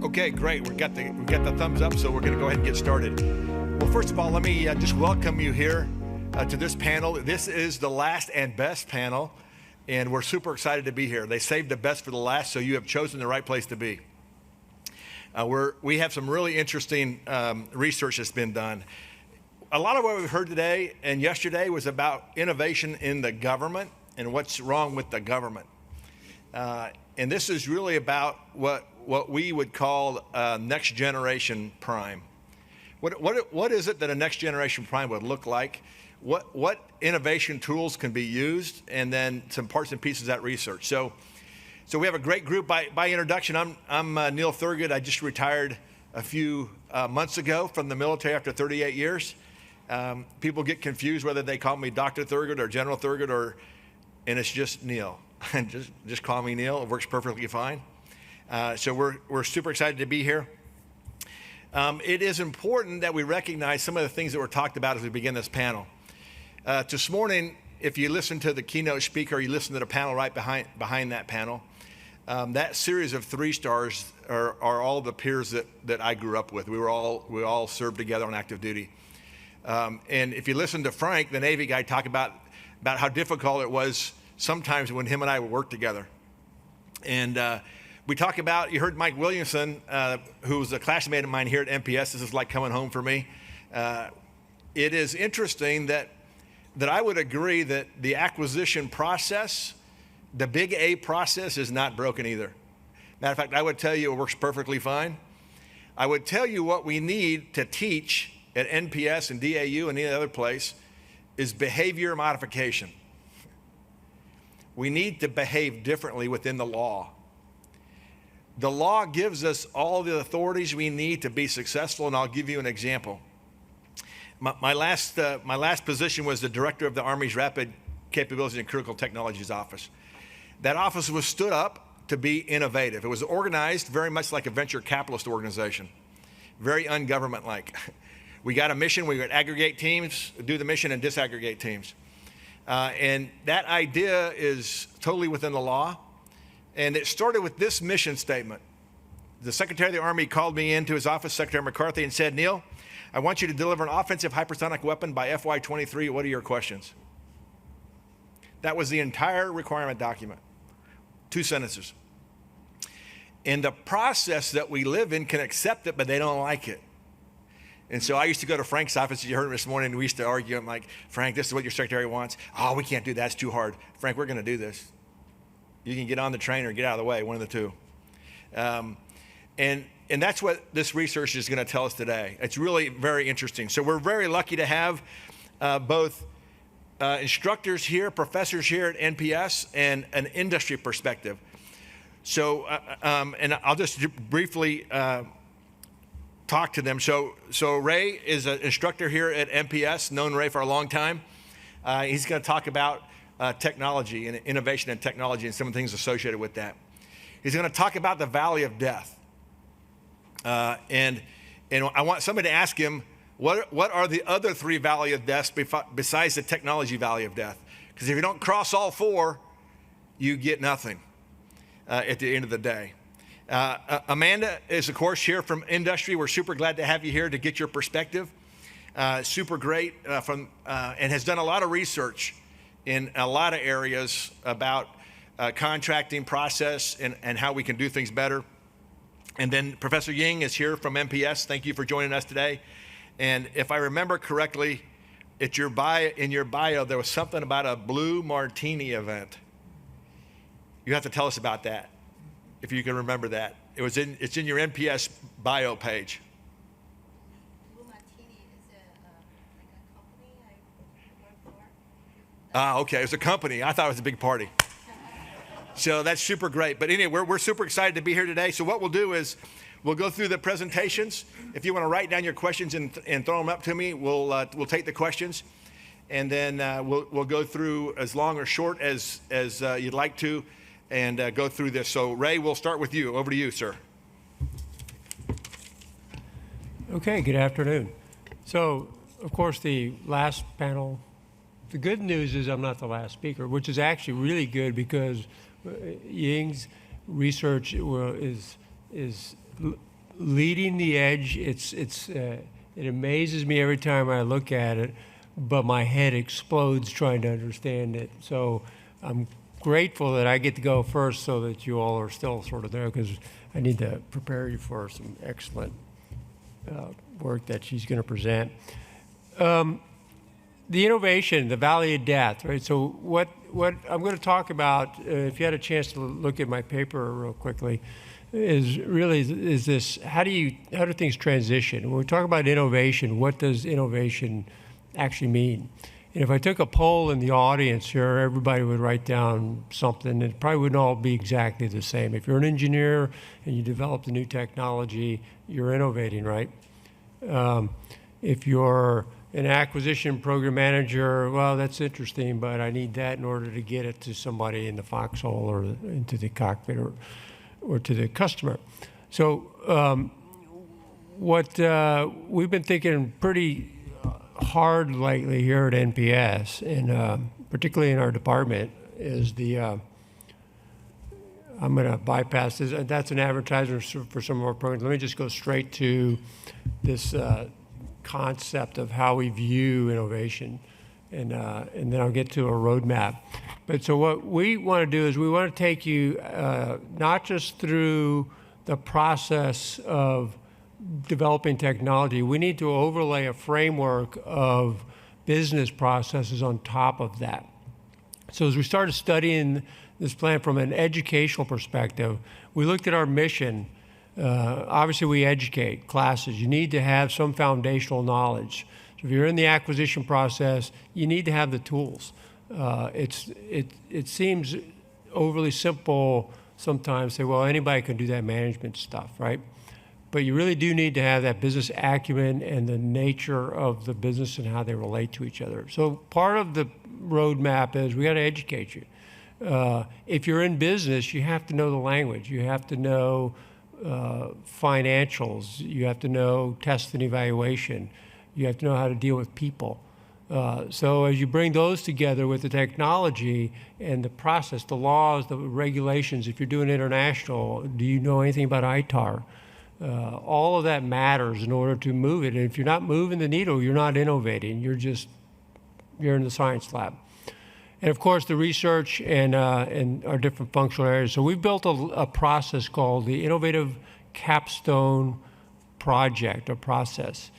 Okay, great. We've got the thumbs up, so we're going to go ahead and get started. Well, first of all, let me just welcome you here to this panel. This is the last and best panel, and we're super excited to be here. They saved the best for the last, so you have chosen the right place to be. We have some really interesting research that's been done. A lot of what we've heard today and yesterday was about innovation in the government and what's wrong with the government. And this is really about what we would call next generation prime. What is it that a next generation prime would look like? What innovation tools can be used, and then some parts and pieces of that research. So we have a great group. By introduction, I'm Neil Thurgood. I just retired a few months ago from the military after 38 years. People get confused whether they call me Dr. Thurgood or General Thurgood, and it's just Neil. just call me Neil. It works perfectly fine. So we're super excited to be here. It is important that we recognize some of the things that were talked about as we begin this panel. This morning, if you listen to the keynote speaker, you listen to the panel right behind that panel, that series of 3 stars are all the peers that I grew up with. We all served together on active duty. And if you listen to Frank, the Navy guy, talk about how difficult it was sometimes when him and I would work together. And we talk about, you heard Mike Williamson, who was a classmate of mine here at NPS. This is like coming home for me. It is interesting that I would agree that the acquisition process, the big A process, is not broken either. Matter of fact, I would tell you it works perfectly fine. I would tell you what we need to teach at NPS and DAU and any other place is behavior modification. We need to behave differently within the law. The law gives us all the authorities we need to be successful, and I'll give you an example. My last position was the director of the Army's Rapid Capabilities and Critical Technologies Office. That office was stood up to be innovative. It was organized very much like a venture capitalist organization, very ungovernment-like. We got a mission, we would aggregate teams, do the mission, and disaggregate teams. And that idea is totally within the law. And it started with this mission statement. The Secretary of the Army called me into his office, Secretary McCarthy, and said, "Neil, I want you to deliver an offensive hypersonic weapon by FY23. What are your questions?" That was the entire requirement document. 2 sentences. And the process that we live in can accept it, but they don't like it. And so I used to go to Frank's office, you heard him this morning, and we used to argue. I'm like, "Frank, this is what your secretary wants." "Oh, we can't do that, it's too hard." "Frank, we're gonna do this. You can get on the train or get out of the way, one of the two." And that's what this research is gonna tell us today. It's really very interesting. So we're very lucky to have both instructors here, professors here at NPS, and an industry perspective. So, and I'll just briefly talk to them. So Ray is an instructor here at NPS, known Ray for a long time. He's going to talk about technology and innovation and technology and some of the things associated with that. He's going to talk about the Valley of Death. And I want somebody to ask him, what are the other 3 Valley of Deaths besides the technology Valley of Death? Because if you don't cross all 4, you get nothing at the end of the day. Amanda is, of course, here from industry. We're super glad to have you here to get your perspective. Super great and has done a lot of research in a lot of areas about contracting process and how we can do things better. And then Professor Ying is here from NPS. Thank you for joining us today. And if I remember correctly, in your bio, there was something about a Blue Martini event. You have to tell us about that, if you can remember that. It's in your NPS bio page. Blue Martini is like a company I work for. Okay, it was a company. I thought it was a big party. So that's super great. But anyway, we're super excited to be here today. So what we'll do is we'll go through the presentations. If you want to write down your questions and throw them up to me, we'll take the questions, and then we'll go through as long or short as you'd like to, and go through this. So Ray, we'll start with you. Over to you, sir. Okay, good afternoon. So, of course, the last panel, the good news is I'm not the last speaker, which is actually really good because Ying's research is leading the edge. It amazes me every time I look at it, but my head explodes trying to understand it. So I'm grateful that I get to go first so that you all are still sort of there, because I need to prepare you for some excellent work that she's going to present. The innovation, the valley of death, right? So what I'm going to talk about, if you had a chance to look at my paper real quickly, is this: how do things transition? When we talk about innovation, what does innovation actually mean? And if I took a poll in the audience here, everybody would write down something, and it probably wouldn't all be exactly the same. If you're an engineer and you developed a new technology, you're innovating, right? If you're an acquisition program manager, well, that's interesting, but I need that in order to get it to somebody in the foxhole or into the cockpit or to the customer. So what we've been thinking pretty hard lately here at NPS, and particularly in our department, is I'm going to bypass this. That's an advertisement for some of our programs. Let me just go straight to this concept of how we view innovation, and then I'll get to a roadmap. But so what we want to do is we want to take you not just through the process of developing technology. We need to overlay a framework of business processes on top of that. So as we started studying this plan from an educational perspective, we looked at our mission. Obviously, we educate classes. You need to have some foundational knowledge. So if you're in the acquisition process, you need to have the tools. It seems overly simple sometimes to say, well, anybody can do that management stuff, right? But you really do need to have that business acumen and the nature of the business and how they relate to each other. So part of the roadmap is we got to educate you. If you're in business, you have to know the language. You have to know financials. You have to know test and evaluation. You have to know how to deal with people. So as you bring those together with the technology and the process, the laws, the regulations, if you're doing international, do you know anything about ITAR? All of that matters in order to move it. And if you're not moving the needle, you're not innovating. You're in the science lab. And of course, the research and our different functional areas. So we've built a process called the Innovative Capstone Project, or process.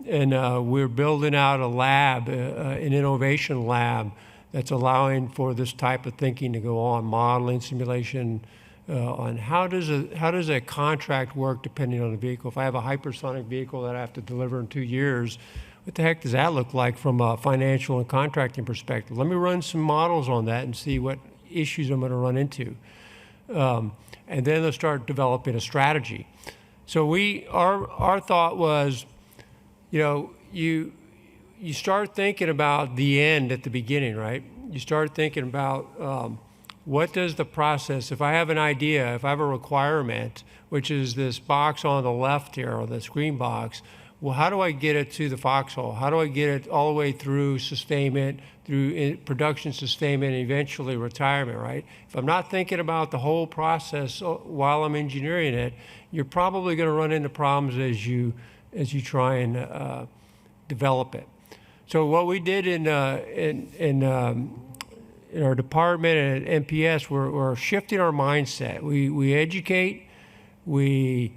And we're building out a lab, an innovation lab, that's allowing for this type of thinking to go on, modeling, simulation, on how does a contract work depending on the vehicle. If I have a hypersonic vehicle that I have to deliver in 2 years, what the heck does that look like from a financial and contracting perspective? Let me run some models on that and see what issues I'm going to run into. And then they'll start developing a strategy. So our thought was, you start thinking about the end at the beginning, right? You start thinking about what does the process, if I have an idea, if I have a requirement, which is this box on the left here, or the screen box, well, how do I get it to the foxhole? How do I get it all the way through sustainment, through production sustainment, and eventually retirement, right? If I'm not thinking about the whole process while I'm engineering it, you're probably going to run into problems as you try and develop it. So what we did in our department and at NPS, we're shifting our mindset. We educate, we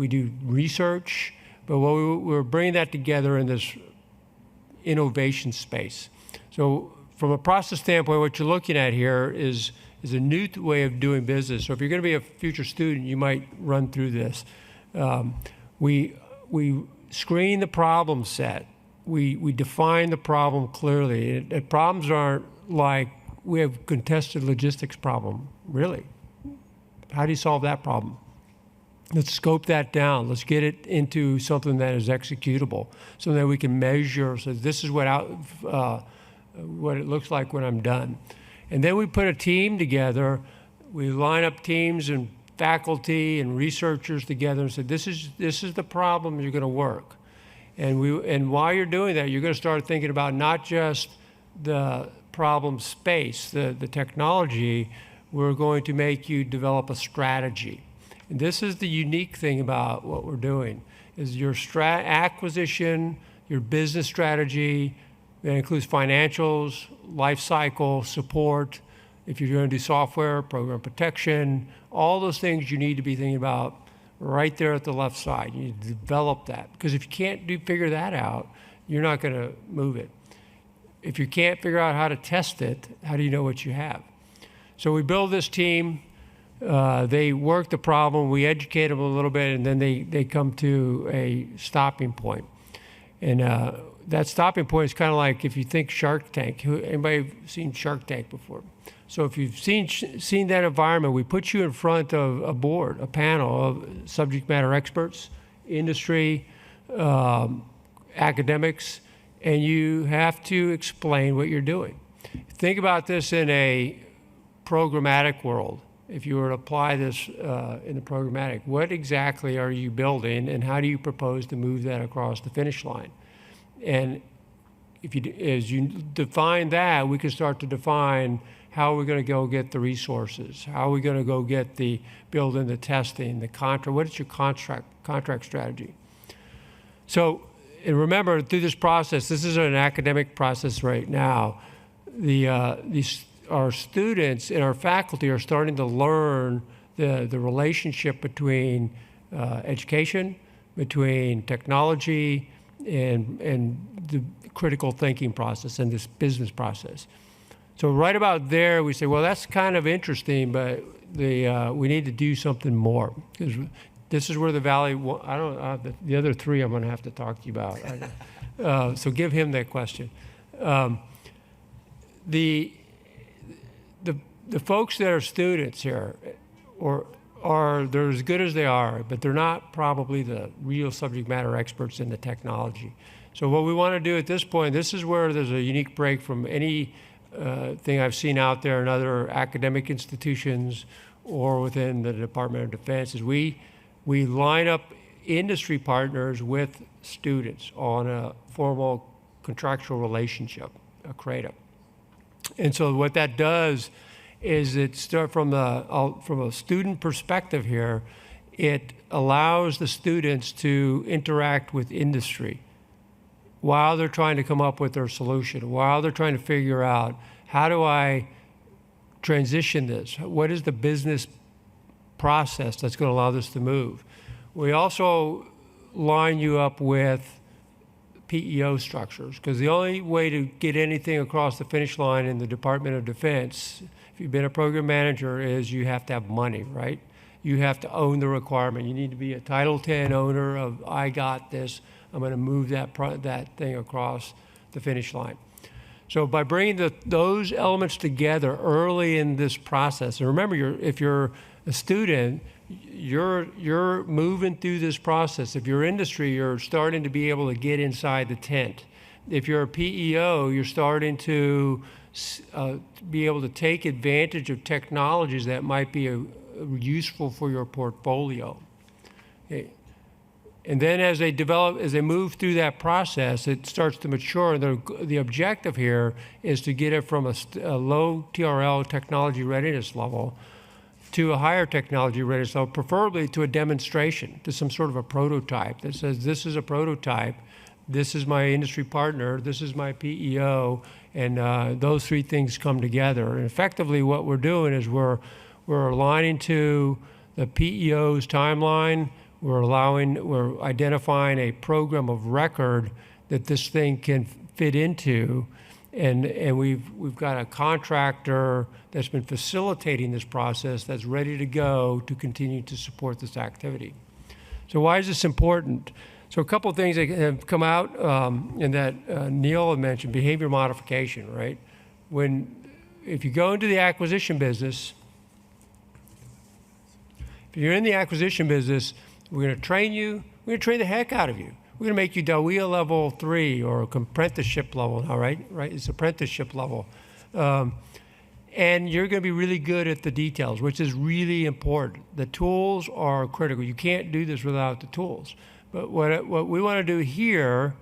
do research, but we're bringing that together in this innovation space. So from a process standpoint, what you're looking at here is a new way of doing business. So if you're going to be a future student, you might run through this. We screen the problem set. We define the problem clearly. Problems aren't like we have contested logistics problem. Really? How do you solve that problem? Let's scope that down. Let's get it into something that is executable, so that we can measure. So this is what it looks like when I'm done. And then we put a team together. We line up teams and faculty and researchers together and said, this is the problem you're going to work. And while you're doing that, you're going to start thinking about not just the problem space, the technology. We're going to make you develop a strategy. And this is the unique thing about what we're doing, is your acquisition, your business strategy, that includes financials, life cycle, support, if you're going to do software, program protection, all those things you need to be thinking about right there at the left side. You need to develop that, because if you can't figure that out, you're not going to move it. If you can't figure out how to test it, how do you know what you have? So we build this team. They work the problem. We educate them a little bit, and then they come to a stopping point. And that stopping point is kind of like if you think Shark Tank. Anybody seen Shark Tank before? So if you've seen that environment, we put you in front of a board, a panel of subject matter experts, industry, academics, and you have to explain what you're doing. Think about this in a programmatic world. If you were to apply this in the programmatic, what exactly are you building, and how do you propose to move that across the finish line? And as you define that, we can start to define how we're going to go get the resources, how are we going to go get the building, the testing, the contract. What is your contract strategy? So, and remember, through this process, this is an academic process right now. Our students and our faculty are starting to learn the relationship between education, between technology, and the critical thinking process and this business process. So right about there, we say, well, that's kind of interesting, but we need to do something more, because this is where the Valley. The other three I'm going to have to talk to you about. So give him that question. The folks that are students here, they're as good as they are, but they're not probably the real subject matter experts in the technology. So what we want to do at this point, this is where there's a unique break from any thing I've seen out there in other academic institutions or within the Department of Defense, is we line up industry partners with students on a formal contractual relationship, a CRADA. And so what that does is it start from a student perspective here, it allows the students to interact with industry while they're trying to come up with their solution, while they're trying to figure out, how do I transition this? What is the business process that's going to allow this to move? We also line you up with PEO structures, because the only way to get anything across the finish line in the Department of Defense, if you've been a program manager, is you have to have money, right? You have to own the requirement. You need to be a Title X owner of, I got this, I'm going to move that thing across the finish line. So by bringing those elements together early in this process, and remember, if you're a student, you're moving through this process. If you're industry, you're starting to be able to get inside the tent. If you're a PEO, you're starting to be able to take advantage of technologies that might be useful for your portfolio. Okay. And then as they move through that process, it starts to mature. The objective here is to get it from a low TRL, technology readiness level, to a higher technology readiness level, preferably to a demonstration, to some sort of a prototype that says, this is a prototype, this is my industry partner, this is my PEO, and those three things come together. And effectively what we're doing is we're aligning to the PEO's timeline. We're identifying a program of record that this thing can fit into, and we've got a contractor that's been facilitating this process that's ready to go to continue to support this activity. So why is this important? So a couple of things that have come out, and that Neil had mentioned, behavior modification, right? If you go into the acquisition business, if you're in the acquisition business, we're going to train you. We're going to train the heck out of you. We're going to make you DOEA level 3 or apprenticeship level now, right? Right? It's apprenticeship level. And you're going to be really good at the details, which is really important. The tools are critical. You can't do this without the tools. But what we want to do here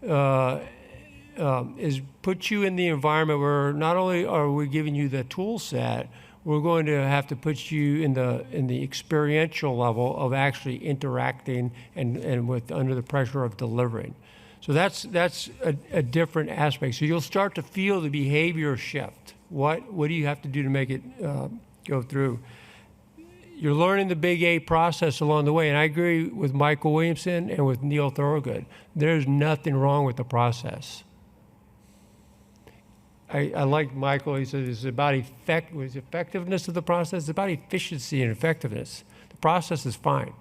is put you in the environment where not only are we giving you the tool set, we're going to have to put you in the experiential level of actually interacting and with under the pressure of delivering. So that's a different aspect. So you'll start to feel the behavior shift. What do you have to do to make it go through? You're learning the Big A process along the way. And I agree with Michael Williamson and with Neil Thurgood. There's nothing wrong with the process. I like Michael. He said it's about effectiveness of the process. It's about efficiency and effectiveness. The process is fine.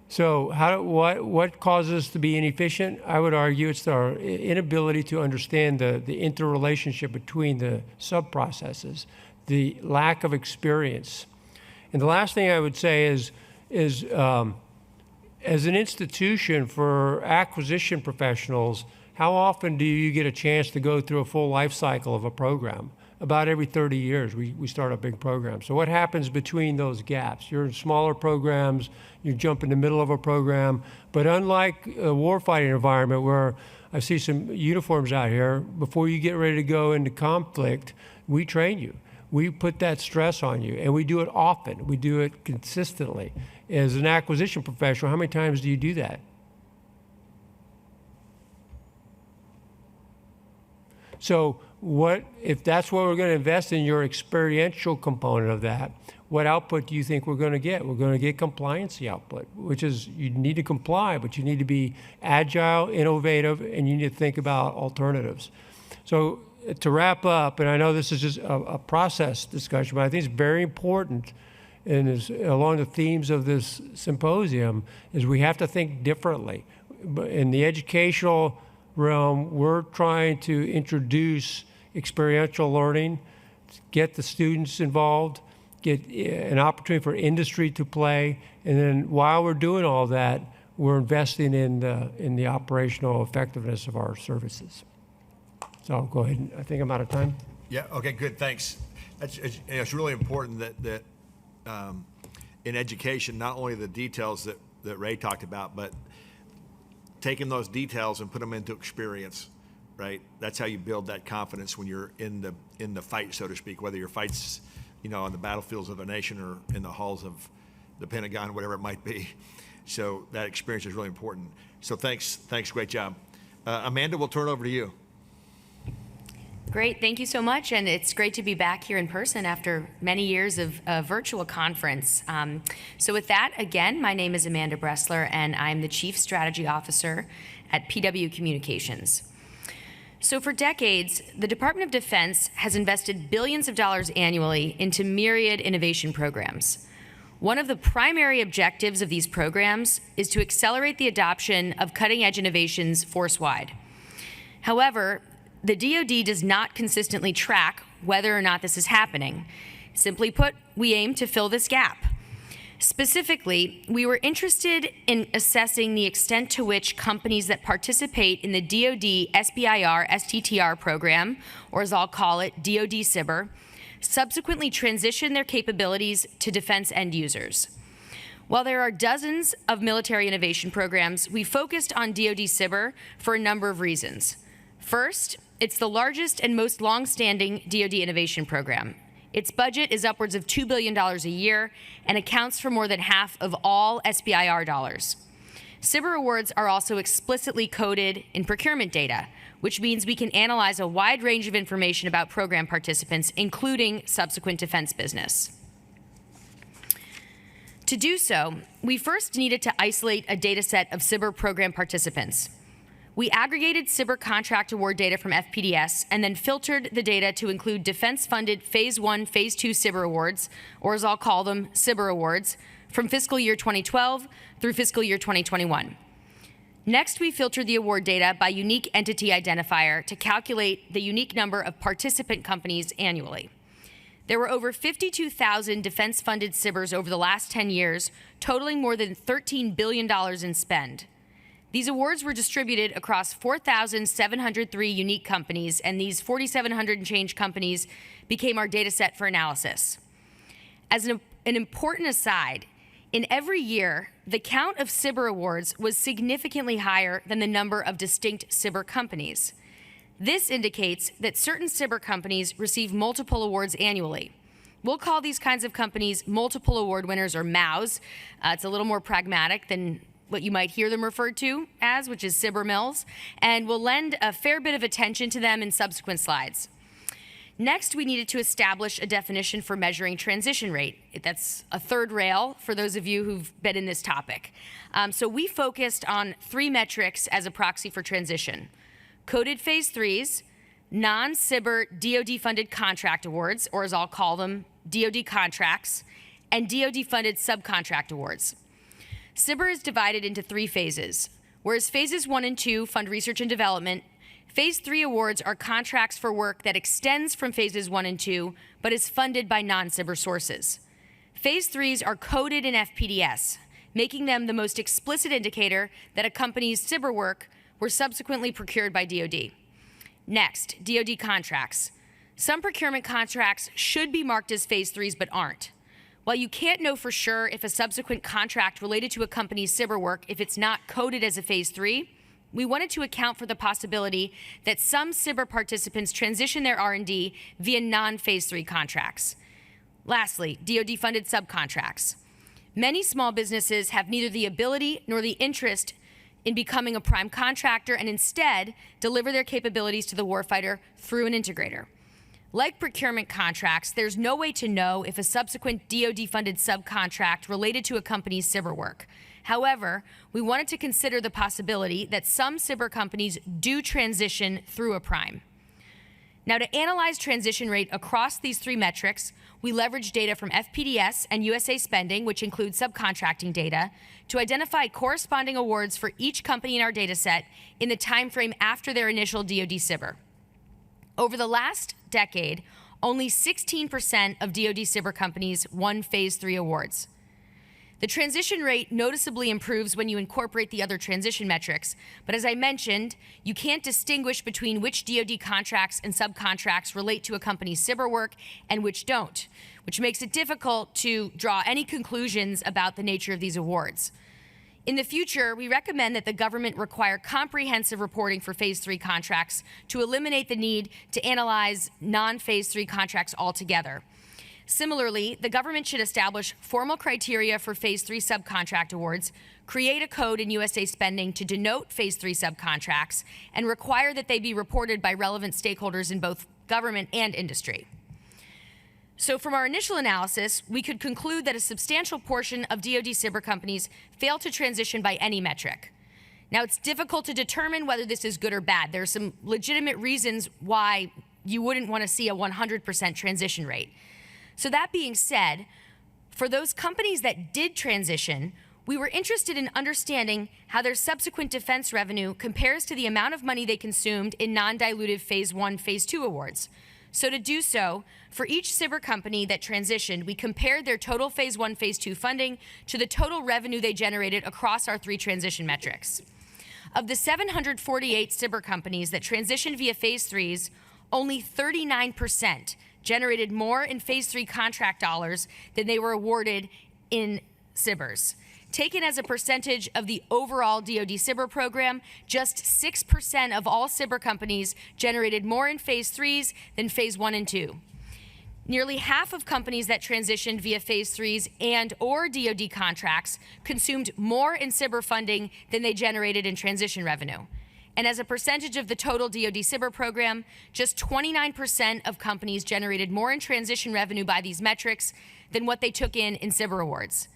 So what causes us to be inefficient? I would argue it's our inability to understand the interrelationship between the sub-processes, the lack of experience. And the last thing I would say is as an institution for acquisition professionals, how often do you get a chance to go through a full life cycle of a program? About every 30 years, we start a big program. So what happens between those gaps? You're in smaller programs, you jump in the middle of a program, but unlike a warfighting environment where I see some uniforms out here, before you get ready to go into conflict, we train you. We put that stress on you, and we do it often. We do it consistently. As an acquisition professional, how many times do you do that? So if that's what we're going to invest in, your experiential component of that, what output do you think we're going to get? We're going to get compliancy output, which is you need to comply, but you need to be agile, innovative, and you need to think about alternatives. So to wrap up, and I know this is just a process discussion, but I think it's very important, and is along the themes of this symposium, is we have to think differently. In the educational realm, we're trying to introduce experiential learning, get the students involved, get an opportunity for industry to play, and then while we're doing all that, we're investing in the operational effectiveness of our services. So I'll go ahead. I think I'm out of time. Yeah. Okay. Good. Thanks. It's really important that in education, not only the details that Ray talked about, but taking those details and put them into experience, right? That's how you build that confidence when you're in the fight, so to speak. Whether your fight's, on the battlefields of a nation or in the halls of the Pentagon, whatever it might be. So that experience is really important. So thanks. Great job. Amanda, we'll turn it over to you. Great, thank you so much, and it's great to be back here in person after many years of a virtual conference. So with that, again, my name is Amanda Bresler, and I'm the Chief Strategy Officer at PW Communications. So for decades, the Department of Defense has invested billions of dollars annually into myriad innovation programs. One of the primary objectives of these programs is to accelerate the adoption of cutting-edge innovations force-wide. However, the DoD does not consistently track whether or not this is happening. Simply put, we aim to fill this gap. Specifically, we were interested in assessing the extent to which companies that participate in the DoD SBIR STTR program, or as I'll call it, DoD SBIR, subsequently transition their capabilities to defense end users. While there are dozens of military innovation programs, we focused on DoD SBIR for a number of reasons. First, it's the largest and most long-standing DoD innovation program. Its budget is upwards of $2 billion a year and accounts for more than half of all SBIR dollars. SBIR awards are also explicitly coded in procurement data, which means we can analyze a wide range of information about program participants, including subsequent defense business. To do so, we first needed to isolate a data set of SBIR program participants. We aggregated SBIR contract award data from FPDS and then filtered the data to include defense-funded Phase 1, Phase 2 SBIR awards, or as I'll call them, SBIR awards, from fiscal year 2012 through fiscal year 2021. Next, we filtered the award data by unique entity identifier to calculate the unique number of participant companies annually. There were over 52,000 defense-funded SBIRs over the last 10 years, totaling more than $13 billion in spend. These awards were distributed across 4,703 unique companies, and these 4,700 and change companies became our data set for analysis. As an important aside, in every year, the count of SBIR awards was significantly higher than the number of distinct SBIR companies. This indicates that certain SBIR companies receive multiple awards annually. We'll call these kinds of companies multiple award winners, or MAWs. It's a little more pragmatic than what you might hear them referred to as, which is Cyber Mills, and we'll lend a fair bit of attention to them in subsequent slides. Next, we needed to establish a definition for measuring transition rate. That's a third rail for those of you who've been in this topic. So we focused on 3 metrics as a proxy for transition: coded phase 3s, non-CBR DoD-funded contract awards, or as I'll call them, DoD contracts, and DoD-funded subcontract awards. CBR is divided into 3 phases. Whereas phases 1 and 2 fund research and development, phase 3 awards are contracts for work that extends from phases 1 and 2, but is funded by non-CBR sources. Phase 3s are coded in FPDS, making them the most explicit indicator that a company's CBR work were subsequently procured by DoD. Next, DoD contracts. Some procurement contracts should be marked as phase 3s but aren't. While you can't know for sure if a subsequent contract related to a company's CBR work if it's not coded as a phase 3, we wanted to account for the possibility that some CBR participants transition their R&D via non-phase 3 contracts. Lastly, DoD-funded subcontracts. Many small businesses have neither the ability nor the interest in becoming a prime contractor and instead deliver their capabilities to the warfighter through an integrator. Like procurement contracts, there's no way to know if a subsequent DoD-funded subcontract related to a company's CBR work. However, we wanted to consider the possibility that some CBR companies do transition through a prime. Now, to analyze transition rate across these 3 metrics, we leveraged data from FPDS and USA Spending, which includes subcontracting data, to identify corresponding awards for each company in our data set in the time frame after their initial DoD CBR. Over the last decade, only 16% of DoD CBR companies won phase 3 awards. The transition rate noticeably improves when you incorporate the other transition metrics, but as I mentioned, you can't distinguish between which DoD contracts and subcontracts relate to a company's CBR work and which don't, which makes it difficult to draw any conclusions about the nature of these awards. In the future, we recommend that the government require comprehensive reporting for phase 3 contracts to eliminate the need to analyze non-phase 3 contracts altogether. Similarly, the government should establish formal criteria for phase 3 subcontract awards, create a code in USA Spending to denote phase 3 subcontracts, and require that they be reported by relevant stakeholders in both government and industry. So from our initial analysis, we could conclude that a substantial portion of DoD CBR companies fail to transition by any metric. Now, it's difficult to determine whether this is good or bad. There are some legitimate reasons why you wouldn't want to see a 100% transition rate. So that being said, for those companies that did transition, we were interested in understanding how their subsequent defense revenue compares to the amount of money they consumed in non-dilutive phase 1, phase 2 awards. So to do so, for each CBR company that transitioned, we compared their total phase 1, phase 2 funding to the total revenue they generated across our 3 transition metrics. Of the 748 CBR companies that transitioned via phase 3s, only 39% generated more in phase 3 contract dollars than they were awarded in CBRs. Taken as a percentage of the overall DoD CBR program, just 6% of all CBR companies generated more in phase 3s than phase 1 and 2. Nearly half of companies that transitioned via phase 3s and or DoD contracts consumed more in CBR funding than they generated in transition revenue. And as a percentage of the total DoD CBR program, just 29% of companies generated more in transition revenue by these metrics than what they took in CBR awards.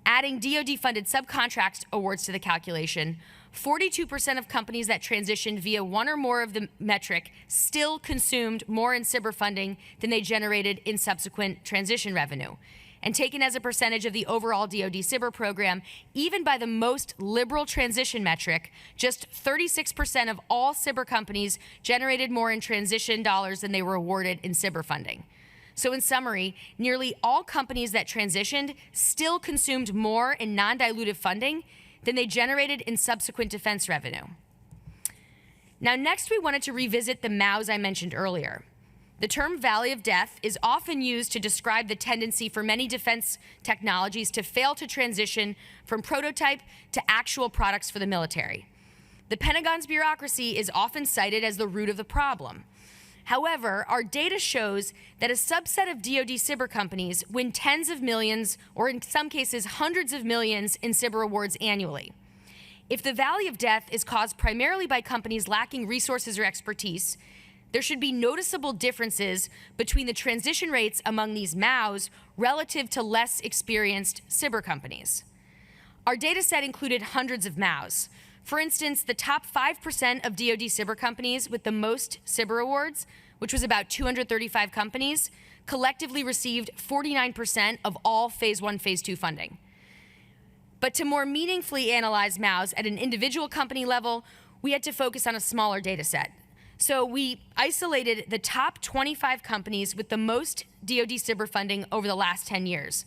Adding DoD-funded subcontract awards to the calculation, 42% of companies that transitioned via one or more of the metric still consumed more in CBR funding than they generated in subsequent transition revenue. And taken as a percentage of the overall DoD CBR program, even by the most liberal transition metric, just 36% of all CBR companies generated more in transition dollars than they were awarded in CBR funding. So in summary, nearly all companies that transitioned still consumed more in non-dilutive funding than they generated in subsequent defense revenue. Now next we wanted to revisit the MAWs I mentioned earlier. The term Valley of Death is often used to describe the tendency for many defense technologies to fail to transition from prototype to actual products for the military. The Pentagon's bureaucracy is often cited as the root of the problem. However, our data shows that a subset of DoD cyber companies win tens of millions, or in some cases, hundreds of millions in cyber awards annually. If the valley of death is caused primarily by companies lacking resources or expertise, there should be noticeable differences between the transition rates among these MAUs relative to less experienced cyber companies. Our data set included hundreds of MAUs. For instance, the top 5% of DoD cyber companies with the most cyber awards, which was about 235 companies, collectively received 49% of all Phase 1, Phase 2 funding. But to more meaningfully analyze MAUs at an individual company level, we had to focus on a smaller data set. So we isolated the top 25 companies with the most DoD cyber funding over the last 10 years.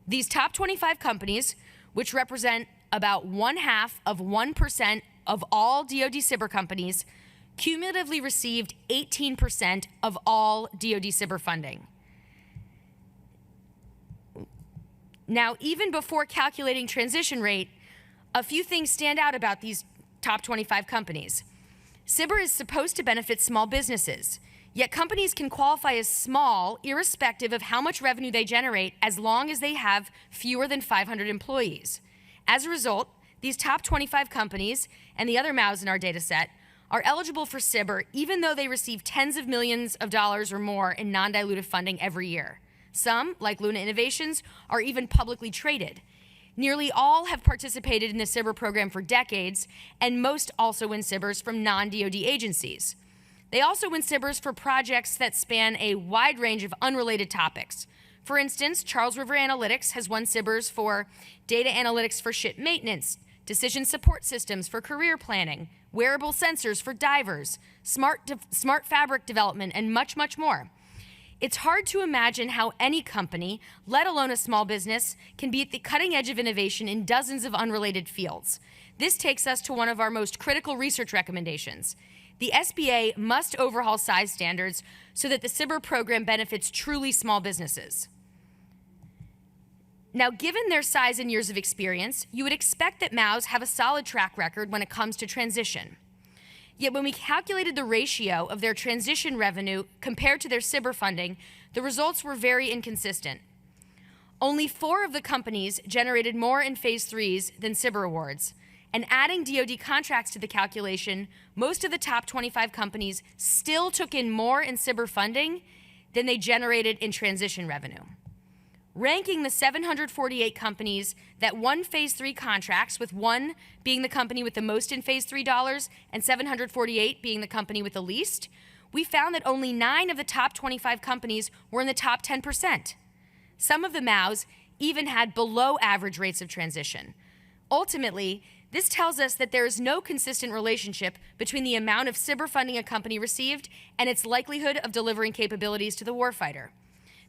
These top 25 companies, which represent about 0.5% of all DoD cyber companies, cumulatively received 18% of all DoD cyber funding. Now, even before calculating transition rate, a few things stand out about these top 25 companies. Cyber is supposed to benefit small businesses, yet companies can qualify as small irrespective of how much revenue they generate as long as they have fewer than 500 employees. As a result, these top 25 companies and the other MAUs in our data set are eligible for cyber even though they receive tens of millions of dollars or more in non-dilutive funding every year. Some, like Luna Innovations, are even publicly traded. Nearly all have participated in the cyber program for decades, and most also win cybers from non-DoD agencies. They also win cybers for projects that span a wide range of unrelated topics. For instance, Charles River Analytics has won cybers for data analytics for ship maintenance, decision support systems for career planning, wearable sensors for divers, smart fabric development, and much, much more. It's hard to imagine how any company, let alone a small business, can be at the cutting edge of innovation in dozens of unrelated fields. This takes us to one of our most critical research recommendations. The SBA must overhaul size standards so that the cyber program benefits truly small businesses. Now, given their size and years of experience, you would expect that MAUs have a solid track record when it comes to transition. Yet when we calculated the ratio of their transition revenue compared to their cyber funding, the results were very inconsistent. Only 4 of the companies generated more in Phase 3s than cyber awards. And adding DoD contracts to the calculation, most of the top 25 companies still took in more in cyber funding than they generated in transition revenue. Ranking the 748 companies that won Phase 3 contracts, with 1 being the company with the most in Phase 3 dollars and 748 being the company with the least, we found that only 9 of the top 25 companies were in the top 10%. Some of the MAUs even had below average rates of transition. Ultimately, this tells us that there is no consistent relationship between the amount of cyber funding a company received and its likelihood of delivering capabilities to the warfighter.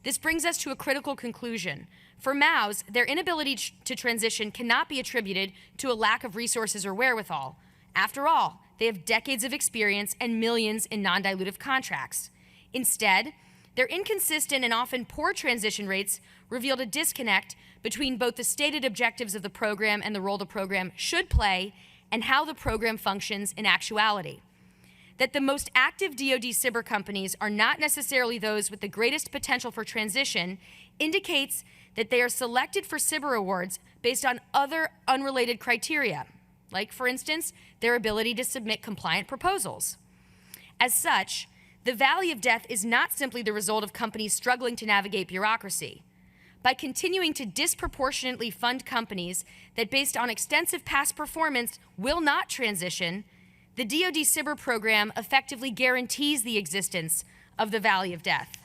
This brings us to a critical conclusion. For MAUs, their inability to transition cannot be attributed to a lack of resources or wherewithal. After all, they have decades of experience and millions in non-dilutive contracts. Instead, their inconsistent and often poor transition rates revealed a disconnect between both the stated objectives of the program and the role the program should play and how the program functions in actuality. That the most active DoD cyber companies are not necessarily those with the greatest potential for transition indicates that they are selected for cyber awards based on other unrelated criteria, like, for instance, their ability to submit compliant proposals. As such, the valley of death is not simply the result of companies struggling to navigate bureaucracy. By continuing to disproportionately fund companies that, based on extensive past performance, will not transition, the DoD cyber program effectively guarantees the existence of the valley of death.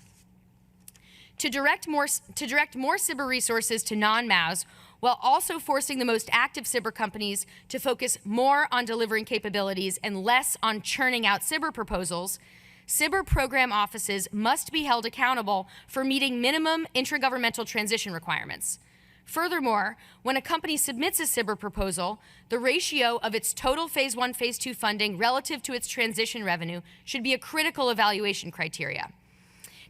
To direct more cyber resources to non-MAUs, while also forcing the most active cyber companies to focus more on delivering capabilities and less on churning out cyber proposals, cyber program offices must be held accountable for meeting minimum intragovernmental transition requirements. Furthermore, when a company submits a cyber proposal, the ratio of its total Phase 1, Phase 2 funding relative to its transition revenue should be a critical evaluation criteria.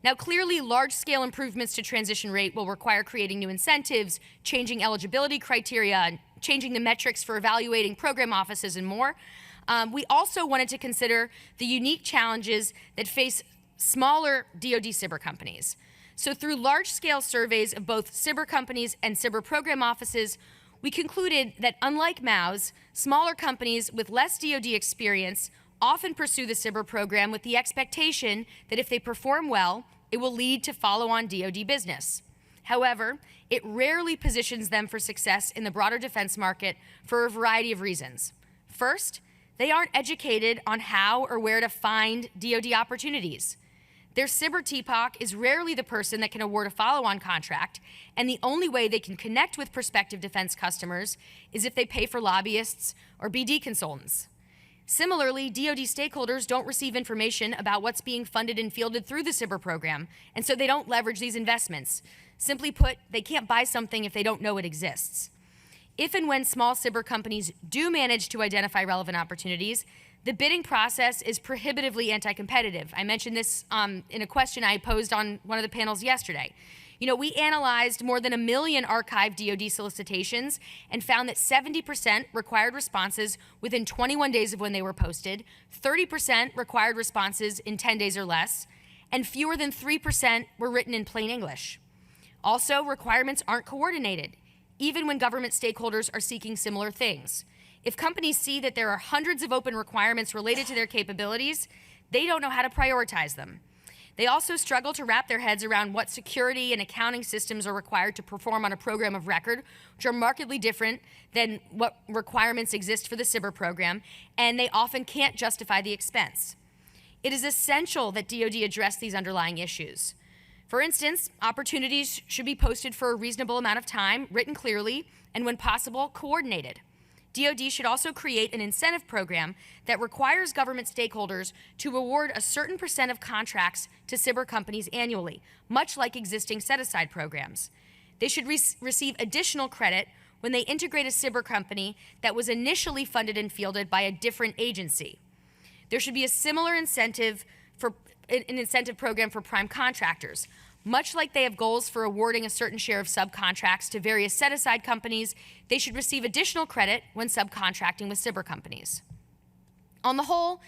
Now, clearly, large-scale improvements to transition rate will require creating new incentives, changing eligibility criteria, changing the metrics for evaluating program offices, and more. We also wanted to consider the unique challenges that face smaller DoD cyber companies. So through large-scale surveys of both cyber companies and cyber program offices, we concluded that unlike MAUs, smaller companies with less DoD experience often pursue the cyber program with the expectation that if they perform well, it will lead to follow-on DoD business. However, it rarely positions them for success in the broader defense market for a variety of reasons. First, they aren't educated on how or where to find DoD opportunities. Their cyber TPOC is rarely the person that can award a follow-on contract, and the only way they can connect with prospective defense customers is if they pay for lobbyists or BD consultants. Similarly, DoD stakeholders don't receive information about what's being funded and fielded through the cyber program, and so they don't leverage these investments. Simply put, they can't buy something if they don't know it exists. If and when small cyber companies do manage to identify relevant opportunities, the bidding process is prohibitively anti-competitive. I mentioned this in a question I posed on one of the panels yesterday. You know, we analyzed more than 1 million archived DoD solicitations and found that 70% required responses within 21 days of when they were posted, 30% required responses in 10 days or less, and fewer than 3% were written in plain English. Also, requirements aren't coordinated, even when government stakeholders are seeking similar things. If companies see that there are hundreds of open requirements related to their capabilities, they don't know how to prioritize them. They also struggle to wrap their heads around what security and accounting systems are required to perform on a program of record, which are markedly different than what requirements exist for the cyber program, and they often can't justify the expense. It is essential that DoD address these underlying issues. For instance, opportunities should be posted for a reasonable amount of time, written clearly, and when possible, coordinated. DoD should also create an incentive program that requires government stakeholders to award a certain percent of contracts to cyber companies annually, much like existing set-aside programs. They should receive additional credit when they integrate a cyber company that was initially funded and fielded by a different agency. There should be a similar incentive program for prime contractors. Much like they have goals for awarding a certain share of subcontracts to various set-aside companies, they should receive additional credit when subcontracting with cyber companies. On the whole,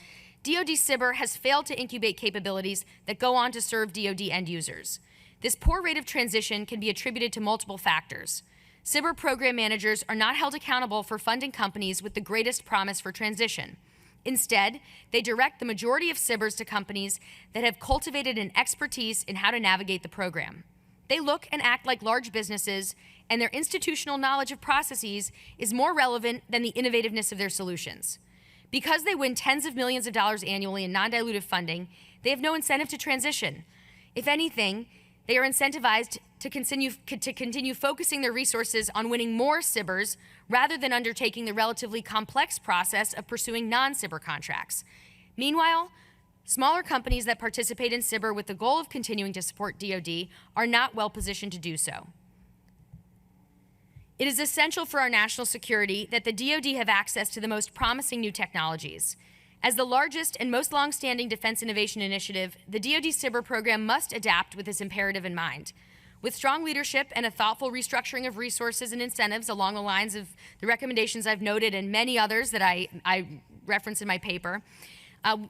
DoD Cyber has failed to incubate capabilities that go on to serve DoD end users. This poor rate of transition can be attributed to multiple factors. Cyber program managers are not held accountable for funding companies with the greatest promise for transition. Instead, they direct the majority of cybers to companies that have cultivated an expertise in how to navigate the program. They look and act like large businesses, and their institutional knowledge of processes is more relevant than the innovativeness of their solutions. Because they win tens of millions of dollars annually in non-dilutive funding, they have no incentive to transition. If anything, they are incentivized to continue focusing their resources on winning more cybers rather than undertaking the relatively complex process of pursuing non-cyber contracts. Meanwhile, smaller companies that participate in cyber with the goal of continuing to support DoD are not well positioned to do so. It is essential for our national security that the DoD have access to the most promising new technologies. As the largest and most long-standing defense innovation initiative, the DoD Cyber program must adapt with this imperative in mind. With strong leadership and a thoughtful restructuring of resources and incentives along the lines of the recommendations I've noted and many others that I reference in my paper,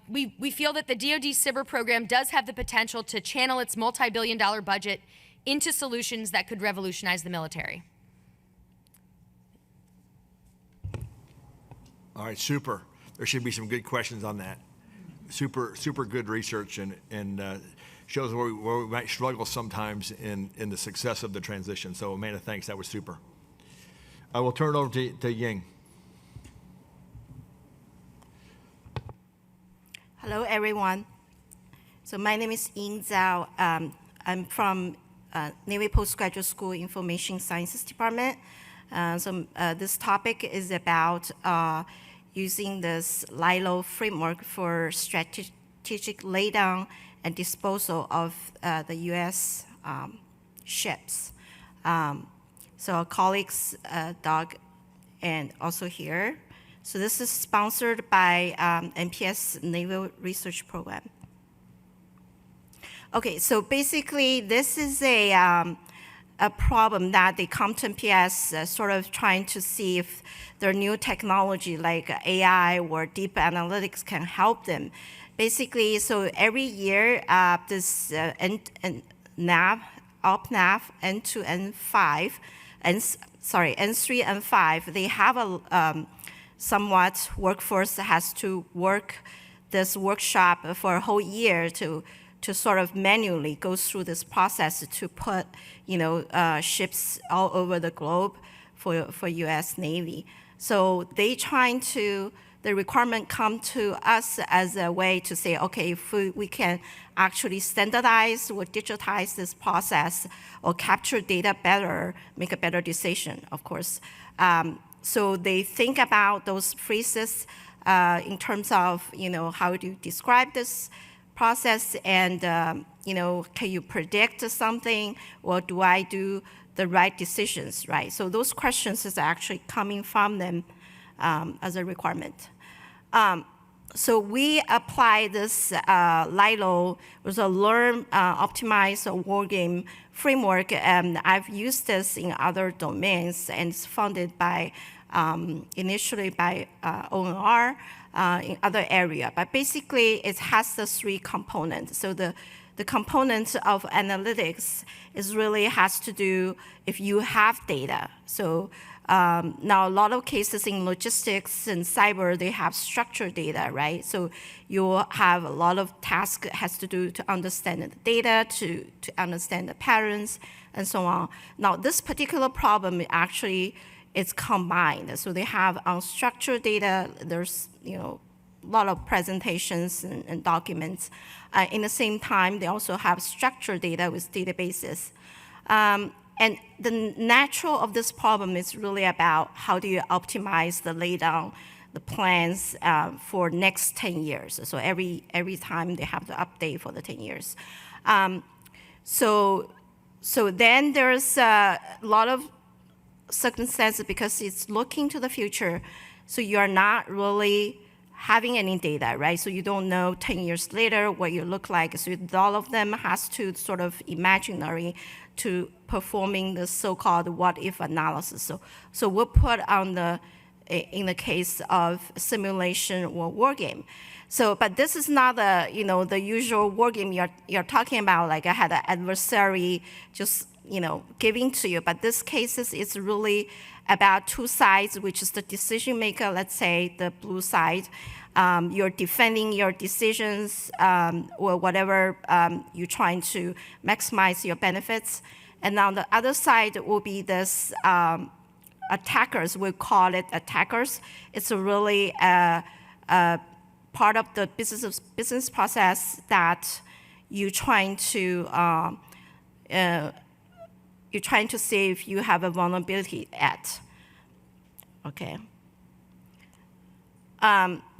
we feel that the DoD Cyber program does have the potential to channel its multi-billion-dollar budget into solutions that could revolutionize the military. All right, super. There should be some good questions on that. Super good research and shows where we might struggle sometimes in the success of the transition. So Amanda, thanks, that was super. I will turn it over to Ying. Hello, everyone. So my name is Ying Zhao. I'm from Naval Postgraduate School Information Sciences Department. This topic is about using this LAILOW framework for strategic laydown and disposal of the U.S. ships. So our colleagues, Doug, and also here. So this is sponsored by NPS Naval Research Program. Okay, so basically this is a problem that they come to NPS sort of trying to see if their new technology like AI or deep analytics can help them Basically, so every year, this NAV, OpNav, N2, N5, N3 and 5, they have a somewhat workforce that has to work this workshop for a whole year to sort of manually go through this process to put, ships all over the globe for U.S. Navy. So the requirement come to us as a way to say, okay, if we can actually standardize or digitize this process or capture data better, make a better decision, of course. So they think about those phrases in terms of, how do you describe this process and, can you predict something or do I do the right decisions, right? So those questions is actually coming from them as a requirement. So we apply this LAILOW, was a learn, optimize, Wargame framework, and I've used this in other domains, and it's funded by, initially by ONR in other area. But basically, it has the 3 components. So the component of analytics is really has to do if you have data. So now a lot of cases in logistics and cyber, they have structured data, right? So you have a lot of tasks has to do to understand the data, to understand the patterns, and so on. Now this particular problem actually is combined. So they have unstructured data, there's a lot of presentations and documents. In the same time, they also have structured data with databases. And the natural of this problem is really about how do you optimize the laydown, the plans for next 10 years. So every time they have to update for the 10 years. So then there's a lot of circumstances because it's looking to the future. So you're not really having any data, right? So you don't know 10 years later what you look like. So all of them has to sort of imaginary to performing the so-called what-if analysis. So we'll put on in the case of simulation or wargame. So, but this is not the usual wargame you're talking about. Like I had an adversary just giving to you. But this case is really about 2 sides, which is the decision maker. Let's say the blue side, you're defending your decisions or whatever. You're trying to maximize your benefits, and on the other side will be this attackers. We call it attackers. It's really a part of the business process that you're trying to see if you have a vulnerability at. Okay.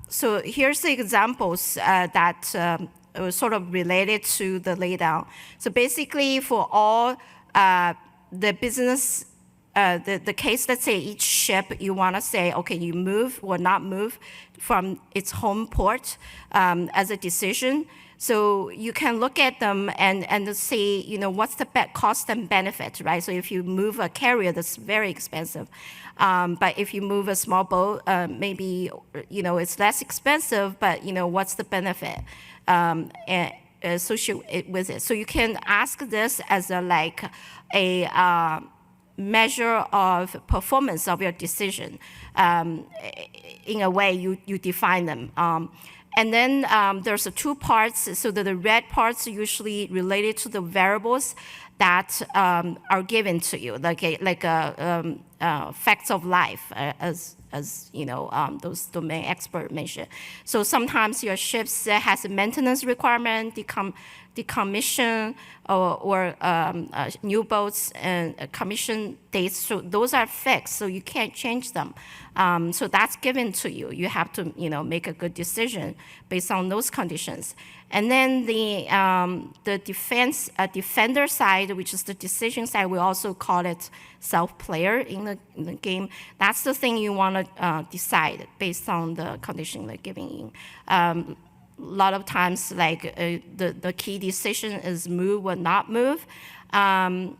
So here's the examples that was sort of related to the laydown. So basically, for all the business, the case, let's say each ship, you want to say, okay, you move or not move from its home port as a decision. So you can look at them and see, what's the cost and benefit, right? So if you move a carrier, that's very expensive. But if you move a small boat, maybe, it's less expensive, but, what's the benefit associated with it? So you can ask this as a measure of performance of your decision. In a way, you define them. And then there's 2 parts. So the red parts are usually related to the variables that are given to you, facts of life, as those domain experts mentioned. So sometimes your ships has a maintenance requirement, decommission, or new boats and commission dates. So those are fixed, so you can't change them. So that's given to you. You have to, make a good decision based on those conditions. And then the defender side, which is the decision side, we also call it self-player in the game. That's the thing you want to decide based on the condition they're giving in. A lot of times, the key decision is move or not move. And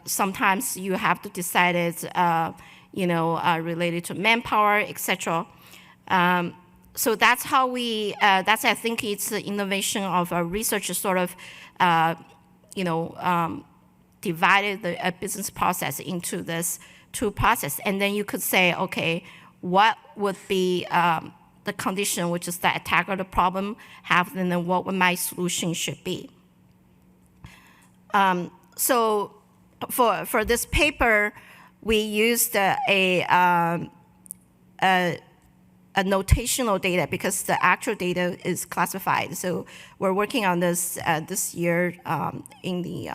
sometimes you have to decide it, related to manpower, etc. So that's how we, that's, I think it's the innovation of our research sort of, divided the business process into this two process. And then you could say, okay, what would be the condition which is the attacker the problem have, and then what my solution should be. So for this paper, we used a notational data because the actual data is classified. So we're working on this this year in the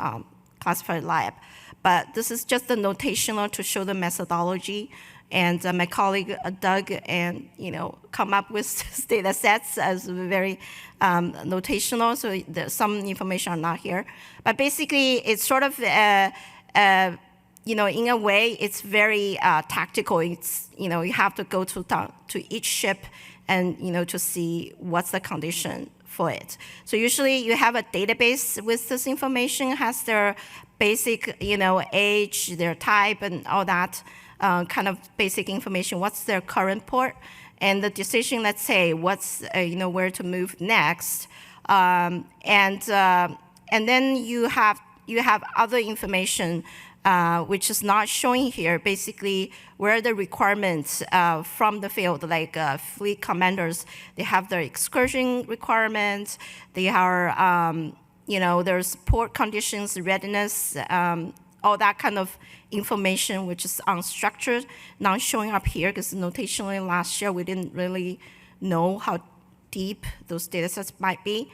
classified lab. But this is just the notational to show the methodology. And my colleague Doug and come up with data sets as very notational. So some information are not here. But basically, it's sort of in a way, it's very tactical. It's you have to go to each ship and to see what's the condition for it. So usually you have a database with this information, has their basic age, their type, and all that kind of basic information. What's their current port, and the decision. Let's say what's where to move next, and then you have other information. Which is not showing here, basically where the requirements from the field, like fleet commanders, they have their excursion requirements, they are, there's port conditions, readiness, all that kind of information, which is unstructured, not showing up here, because notationally last year we didn't really know how deep those data sets might be.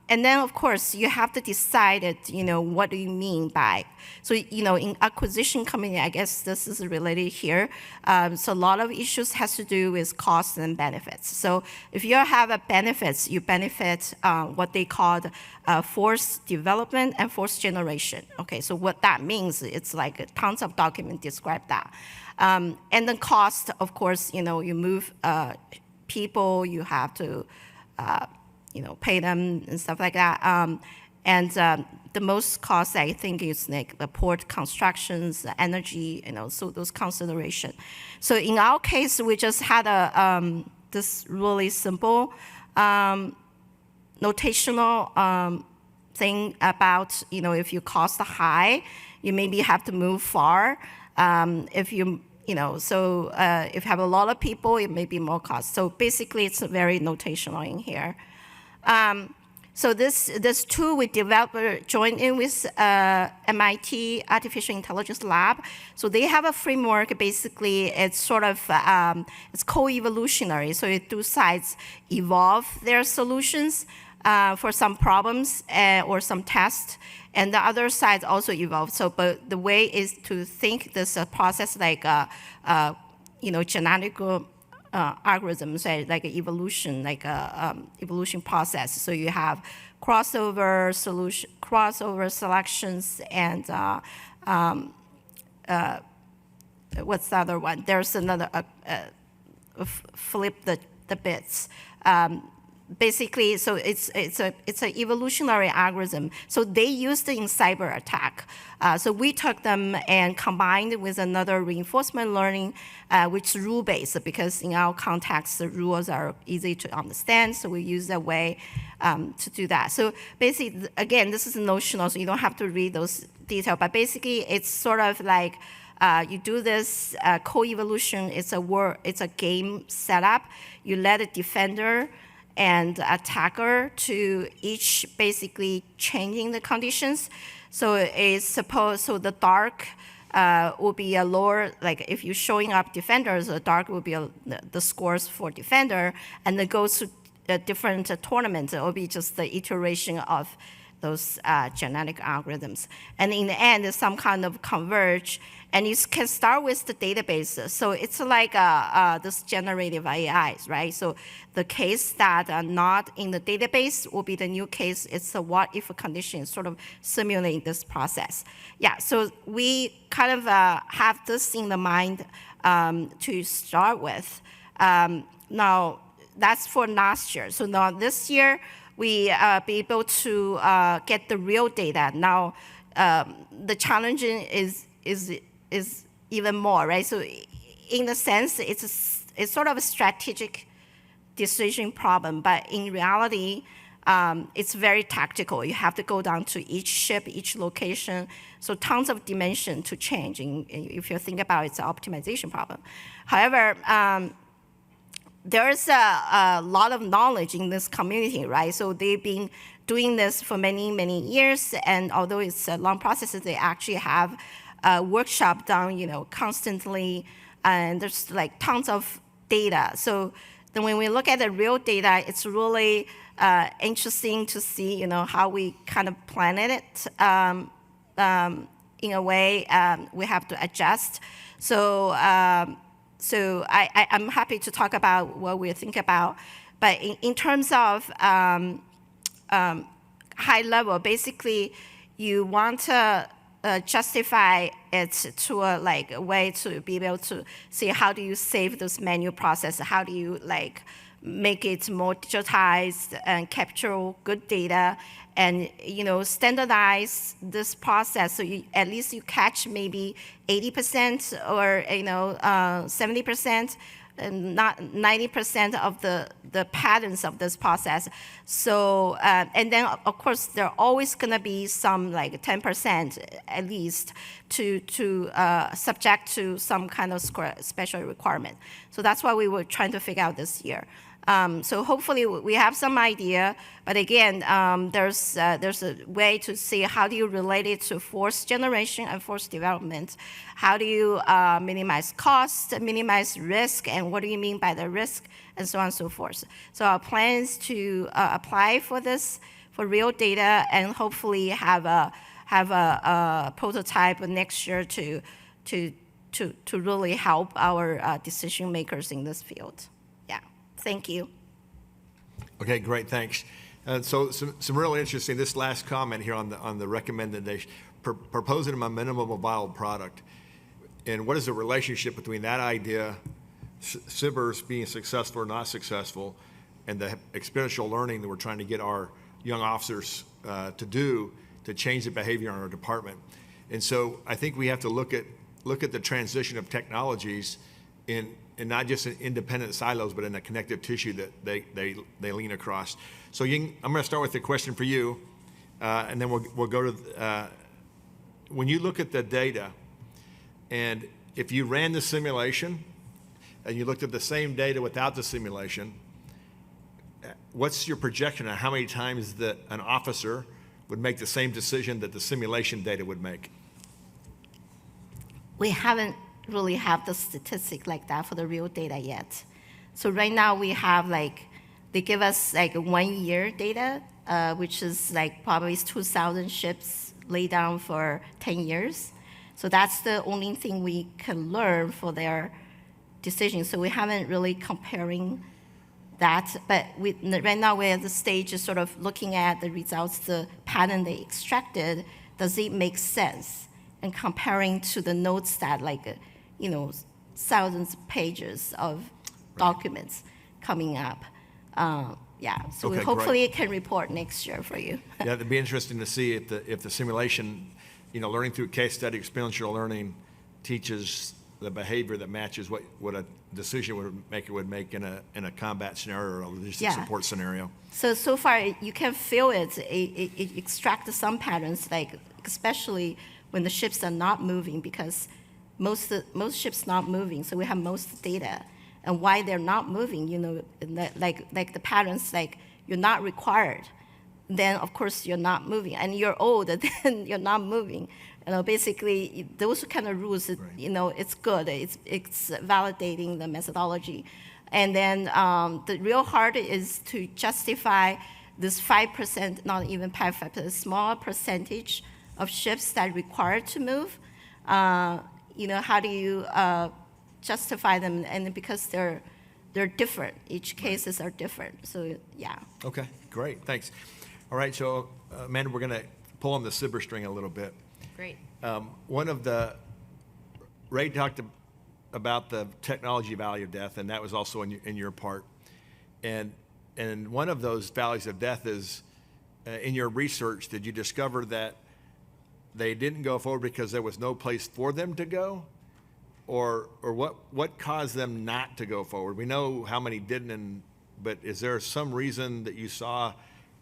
And then, of course, you have to decide it, what do you mean by. So, in acquisition committee, I guess this is related here. So a lot of issues has to do with costs and benefits. So if you have a benefits, you benefit what they call force development and force generation. Okay, so what that means, it's like tons of documents describe that. And then cost, of course, you move people, you have to pay them and stuff like that. And the most cost, I think, is like the port constructions, the energy, so those considerations. So in our case, we just had this really simple notational thing about, if you cost high, you maybe have to move far. If you if you have a lot of people, it may be more cost. So basically, it's very notational in here. So this tool we developed joined in with MIT Artificial Intelligence Lab. So they have a framework. Basically, it's sort of it's co-evolutionary. So two sides evolve their solutions for some problems or some tests, and the other side also evolve. So, but the way is to think this process like genetic algorithms, like evolution, like evolution process. So you have crossover selections, and what's the other one? There's another flip the bits. Basically, so it's an evolutionary algorithm. So they used it in cyber attack. So we took them and combined with another reinforcement learning, which is rule-based, because in our context, the rules are easy to understand. So we use that way to do that. So basically, again, this is notional, so you don't have to read those details. But basically, it's sort of like you do this co-evolution. It's a game setup. You let a defender and attacker to each basically changing the conditions. So it's supposed, so the dark will be a lower, like if you're showing up defenders, the dark will be the scores for defender, and it goes to a different tournament. It will be just the iteration of those genetic algorithms. And in the end, there's some kind of converge, and you can start with the database. So it's like this generative AIs, right? So the case that are not in the database will be the new case. It's a what if condition, sort of simulating this process. Yeah, so we kind of have this in the mind to start with. Now, that's for last year. So now this year, we be able to get the real data. Now, the challenge is even more, right? So in the sense, it's sort of a strategic decision problem, but in reality, it's very tactical. You have to go down to each ship, each location, so tons of dimension to change. And if you think about it, it's an optimization problem. However, there's a lot of knowledge in this community, right? So they've been doing this for many, many years, and although it's a long process, they actually have a workshop done, constantly, and there's like tons of data. So then when we look at the real data, it's really interesting to see, how we kind of planned it. In a way, we have to adjust. So I'm happy to talk about what we think about. But in terms of high level, basically, you want to justify it to a way to be able to see how do you save this manual process, how do you make it more digitized and capture good data, and standardize this process so at least you catch maybe 80% or 70%, and not 90% of the patterns of this process. So and then of course there are always going to be some 10% at least to subject to some kind of special requirement. So that's why we were trying to figure out this year. So hopefully we have some idea, but again, there's a way to see how do you relate it to force generation and force development. How do you minimize cost, minimize risk, and what do you mean by the risk, and so on and so forth. So our plan is to apply for this, for real data, and hopefully have a prototype next year to really help our decision makers in this field. Thank you. Okay, great, thanks. So some really interesting, this last comment here on the recommendation, proposing a minimum viable product. And what is the relationship between that idea, SBIRs being successful or not successful, and the experiential learning that we're trying to get our young officers to do to change the behavior in our department. And so I think we have to look at the transition of technologies in not just in independent silos, but in a connective tissue that they lean across. So Ying, I'm going to start with a question for you, and then we'll go to, when you look at the data, and if you ran the simulation, and you looked at the same data without the simulation, what's your projection on how many times that an officer would make the same decision that the simulation data would make? We haven't really have the statistic like that for the real data yet. So right now we have they give us 1 year data, which is probably 2,000 ships laid down for 10 years. So that's the only thing we can learn for their decisions. So we haven't really comparing that, but right now we're at the stage of sort of looking at the results, the pattern they extracted, does it make sense? And comparing to the notes that thousands of pages of documents coming up. So okay, hopefully great. it can report next year for you. Yeah, it'd be interesting to see if the simulation, learning through case study, experiential learning teaches the behavior that matches what a decision maker would make in a combat scenario or a logistics support scenario. So far you can feel it. It extracts some patterns, especially when the ships are not moving, because most ships not moving, so we have most data. And why they're not moving, like the patterns, you're not required, then of course you're not moving. And you're old, then you're not moving. Basically those kind of rules, right. It's good. It's validating the methodology. And then the real hard is to justify this 5%, not even 5%, a small percentage of ships that are required to move. How do you justify them? And because they're different, each cases are different. So yeah. Okay, great, thanks. All right, so Amanda, we're going to pull on the SBIR string a little bit. Great. Ray talked about the technology value of death, and that was also in your part. And one of those values of death is, in your research, did you discover that they didn't go forward because there was no place for them to go? Or what caused them not to go forward? We know how many didn't but is there some reason that you saw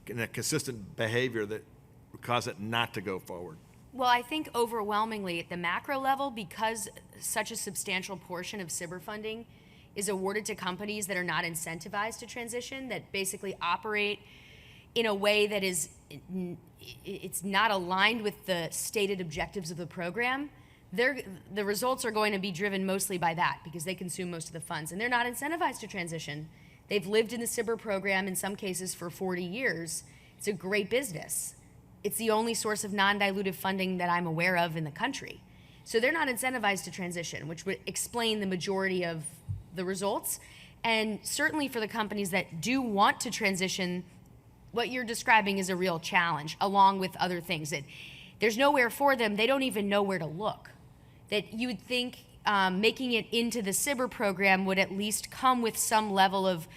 in a consistent behavior that would cause it not to go forward? Well, I think overwhelmingly at the macro level, because such a substantial portion of SBIR funding is awarded to companies that are not incentivized to transition, that basically operate in a way that is, it's not aligned with the stated objectives of the program, the results are going to be driven mostly by that because they consume most of the funds, and they're not incentivized to transition. They've lived in the SBIR program in some cases for 40 years. It's a great business. It's the only source of non-dilutive funding that I'm aware of in the country. So they're not incentivized to transition, which would explain the majority of the results. And certainly for the companies that do want to transition, what you're describing is a real challenge, along with other things. That there's nowhere for them. They don't even know where to look. That you would think making it into the SBIR program would at least come with some level of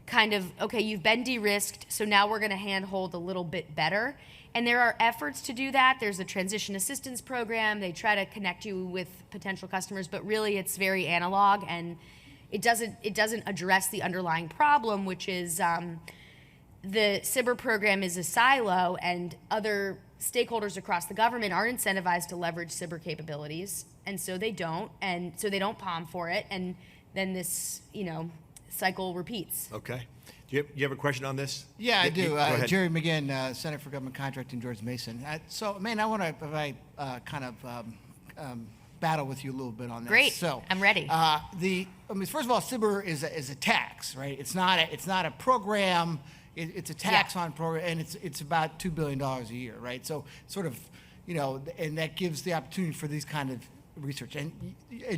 kind of, okay, you've been de-risked, so now we're going to handhold a little bit better. And there are efforts to do that. There's a transition assistance program. They try to connect you with potential customers, but really it's very analog, and it doesn't address the underlying problem, which is the SBIR program is a silo, and other stakeholders across the government aren't incentivized to leverage SBIR capabilities, and so they don't POM for it, and then this cycle repeats. Okay. Do you have a question on this? Yeah, I do. Go ahead. Jerry McGinn, Center for Government Contracting, George Mason. So, man, I want to kind of battle with you a little bit on this. Great. So I'm ready. First of all, SBIR is a tax, right? It's not a program. It's a tax on program, and it's about $2 billion a year, right? So sort of, and that gives the opportunity for these kind of research. And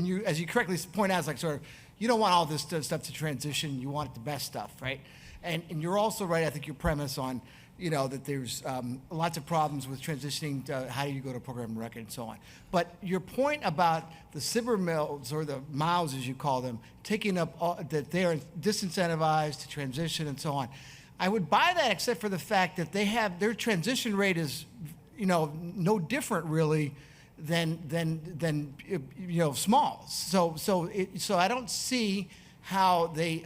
you, as you correctly point out, it's like sort of, you don't want all this stuff to transition. You want the best stuff, right? And you're also right, I think, your premise on, that there's lots of problems with transitioning to how do you go to program of record and so on. But your point about the SBIR mills, or the MOUs as you call them, taking up that they're disincentivized to transition and so on, I would buy that, except for the fact that their transition rate is, no different really than smalls. So I don't see how they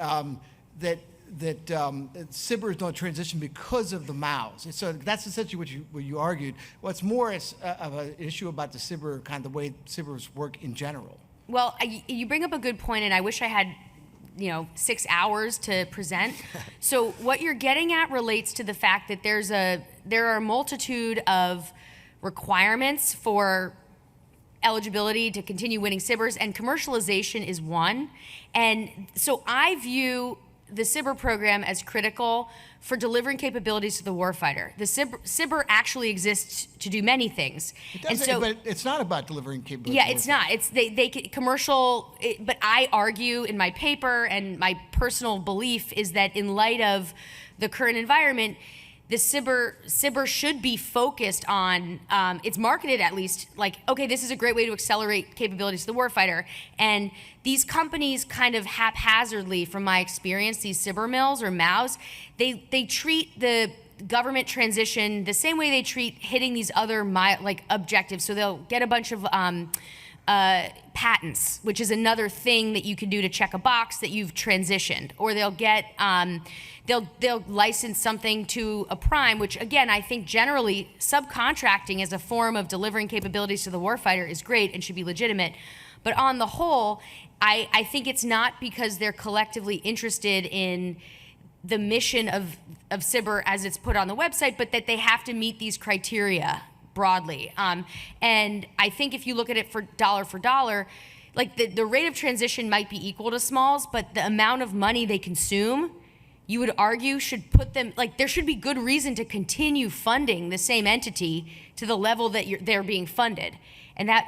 that SBIRs don't transition because of the MOUs. So that's essentially what you argued. What's more is of an issue about the SBIR, kind of the way SBIRs work in general. Well, you bring up a good point, and I wish I had 6 hours to present. So what you're getting at relates to the fact that there are a multitude of requirements for eligibility to continue winning SBIRs, and commercialization is one. And so I view the SBIR program as critical for delivering capabilities to the warfighter. The SBIR actually exists to do many things. But it's not about delivering capabilities. Yeah, it's not. It's they commercial. But I argue in my paper, and my personal belief is that in light of the current environment, the SBIR should be focused on, it's marketed at least like, okay, this is a great way to accelerate capabilities to the warfighter. And these companies kind of haphazardly, from my experience, these SBIR mills or MOUs, they treat the government transition the same way they treat hitting these other objectives. So they'll get a bunch of patents, which is another thing that you can do to check a box that you've transitioned, or they'll get they'll license something to a prime, which again, I think generally subcontracting as a form of delivering capabilities to the warfighter is great and should be legitimate. But on the whole, I think it's not because they're collectively interested in the mission of SBIR as it's put on the website, but that they have to meet these criteria broadly. And I think if you look at it for dollar, like the rate of transition might be equal to smalls, but the amount of money they consume, you would argue, should put them, like there should be good reason to continue funding the same entity to the level that they're being funded. And that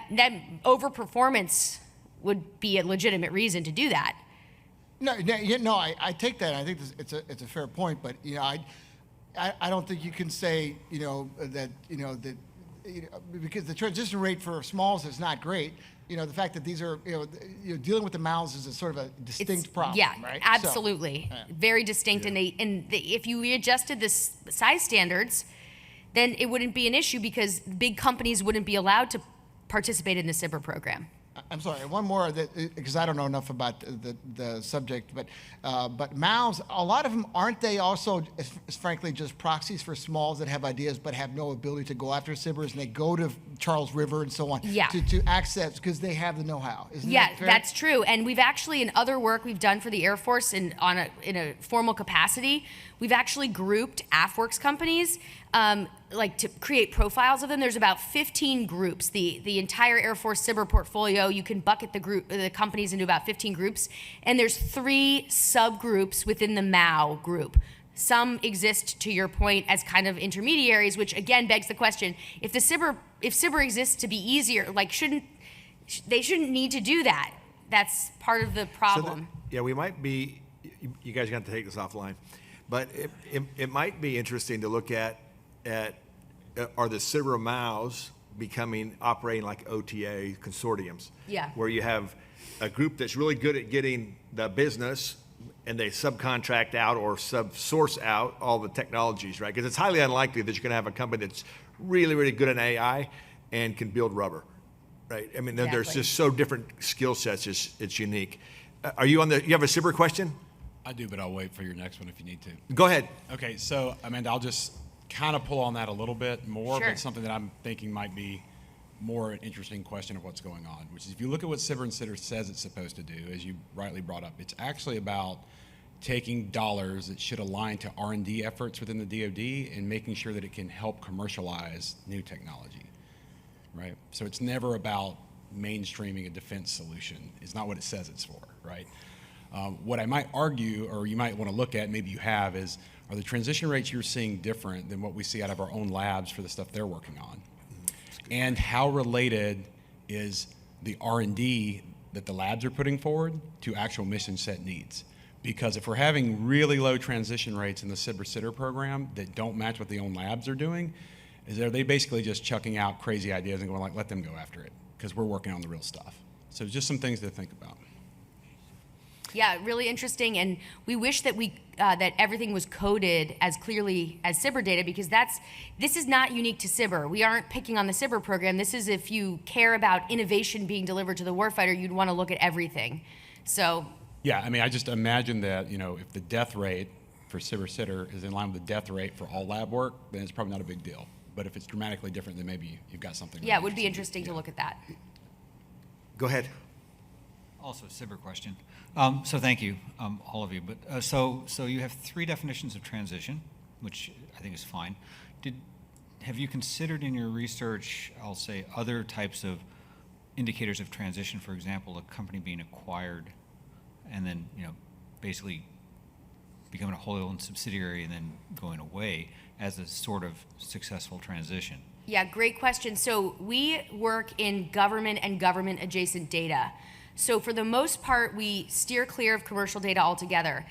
overperformance would be a legitimate reason to do that. No, I take that. I think it's a fair point, but I don't think you can say that because the transition rate for smalls is not great. The fact that these are dealing with the MOUs is a sort of a distinct problem. Yeah, right? absolutely, So, yeah. very distinct. Yeah. And if you readjusted the size standards, then it wouldn't be an issue because big companies wouldn't be allowed to participate in the SBIR program. I'm sorry, one more, because I don't know enough about the subject, but MAUs, a lot of them, aren't they also, frankly, just proxies for smalls that have ideas but have no ability to go after SIBRs, and they go to Charles River and so on to access, because they have the know-how? Isn't that fair? That's true. And we've actually, in other work we've done for the Air Force in a formal capacity, we've actually grouped AFWorks companies like to create profiles of them. There's about 15 groups. The entire Air Force SIBR portfolio, you can bucket the companies into about 15 groups, and there's 3 subgroups within the MAU group. Some exist, to your point, as kind of intermediaries, which again begs the question: if SIBR exists to be easier, like they shouldn't need to do that. That's part of the problem. So we might be. You guys are going to take this offline, but it might be interesting to look at are the SIBR MAUs operating like OTA consortiums? Yeah. Where you have a group that's really good at getting the business, and they subcontract out or subsource out all the technologies, right? Because it's highly unlikely that you're going to have a company that's really, really good in AI and can build rubber, right? I mean, there's just so different skill sets. It's unique. Are you you have a SIBR question? I do, but I'll wait for your next one if you need to. Go ahead. Okay, so Amanda, I'll just kind of pull on that a little bit more, Sure. but something that I'm thinking might be more an interesting question of what's going on, which is if you look at what SIBR and SITR says it's supposed to do, as you rightly brought up, it's actually about taking dollars that should align to R&D efforts within the DoD and making sure that it can help commercialize new technology, right? So it's never about mainstreaming a defense solution. It's not what it says it's for, right? What I might argue, or you might want to look at, maybe you have, is are the transition rates you're seeing different than what we see out of our own labs for the stuff they're working on? And how related is the R&D that the labs are putting forward to actual mission set needs? Because if we're having really low transition rates in the SIBR-SITR program that don't match what the own labs are doing, are they basically just chucking out crazy ideas and going like, let them go after it, because we're working on the real stuff? So just some things to think about. Yeah, really interesting, and we wish that that everything was coded as clearly as SIBR data, because this is not unique to SIBR. We aren't picking on the SIBR program. This is, if you care about innovation being delivered to the warfighter, you'd want to look at everything. So. Yeah, I mean, I just imagine that, if the death rate for SIBR-SITR is in line with the death rate for all lab work, then it's probably not a big deal. But if it's dramatically different, then maybe you've got something. Yeah, it would be interesting to look at that. Go ahead. Also a SIBR question. So thank you, all of you. But so you have 3 definitions of transition, which I think is fine. Have you considered in your research, I'll say, other types of indicators of transition? For example, a company being acquired, and then basically becoming a wholly owned subsidiary and then going away as a sort of successful transition. Yeah, great question. So we work in government and government adjacent data. So for the most part, we steer clear of commercial data altogether.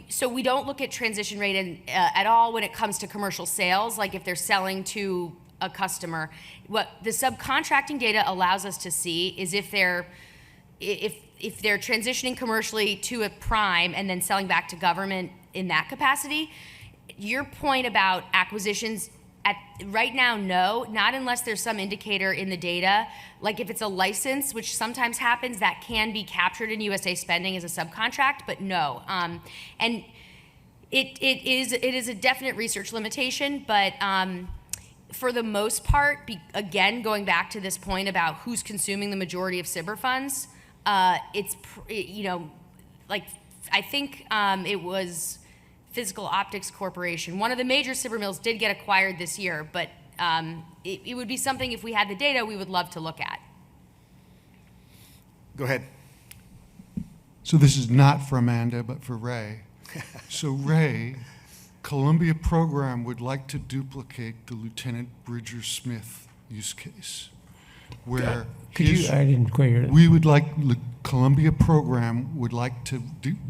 So we don't look at transition rate at all when it comes to commercial sales, like if they're selling to a customer. What the subcontracting data allows us to see is if they're transitioning commercially to a prime and then selling back to government in that capacity. Your point about acquisitions, right now, no, not unless there's some indicator in the data, like if it's a license, which sometimes happens, that can be captured in USA spending as a subcontract, but no. And it is a definite research limitation, but for the most part, again, going back to this point about who's consuming the majority of SIBR funds, like I think it was Physical Optics Corporation. One of the major SIBR mills did get acquired this year, but it would be something, if we had the data, we would love to look at. Go ahead. So this is not for Amanda, but for Ray. So Ray, Columbia program would like to duplicate the Lieutenant Bridger Smith use case, where I didn't quite hear that. we would like, Columbia program would like to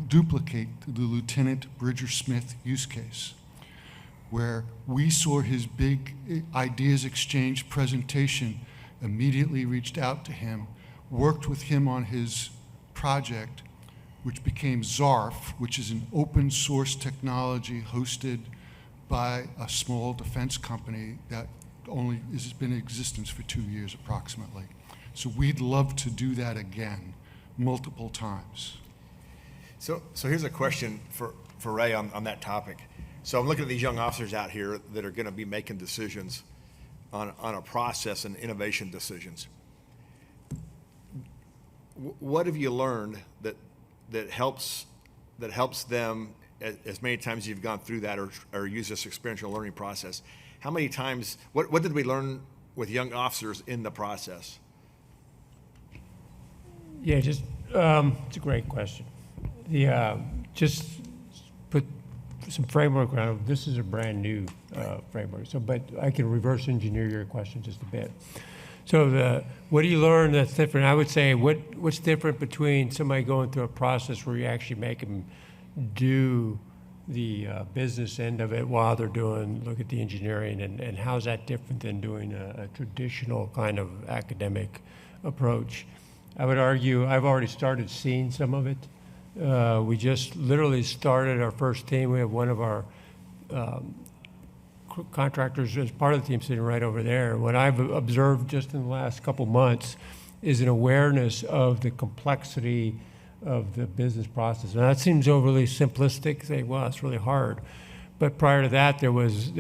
duplicate the Lieutenant Bridger Smith use case, where we saw his big ideas exchange presentation, immediately reached out to him, worked with him on his project, which became ZARF, which is an open source technology hosted by a small defense company that only has been in existence for 2 years approximately. So we'd love to do that again, multiple times. So here's a question for Ray on that topic. So I'm looking at these young officers out here that are going to be making decisions on a process and innovation decisions. What have you learned that helps them as many times as you've gone through that or used this experiential learning process? How many times, what did we learn with young officers in the process? Yeah, it's a great question. Just put some framework around it. This is a brand new framework. So, but I can reverse engineer your question just a bit. So what do you learn that's different? I would say what's different between somebody going through a process where you actually make them do the business end of it while they're look at the engineering, and how's that different than doing a traditional kind of academic approach? I would argue I've already started seeing some of it. We just literally started our first team. We have one of our contractors as part of the team sitting right over there. What I've observed just in the last couple months is an awareness of the complexity of the business process. And that seems overly simplistic, say, well, it's really hard. But prior to that, there was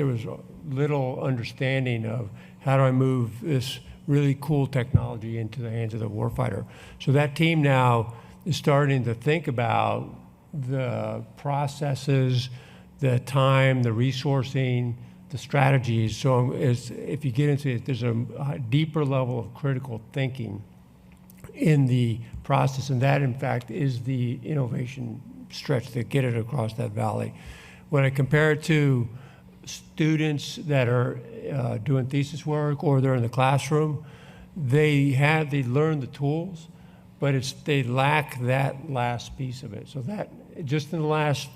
little understanding of how do I move this really cool technology into the hands of the warfighter. So that team now is starting to think about the processes, the time, the resourcing, the strategies. So if you get into it, there's a deeper level of critical thinking in the process, and that, in fact, is the innovation stretch to get it across that valley. When I compare it to students that are doing thesis work or they're in the classroom, they learn the tools, but they lack that last piece of it. So that just in the last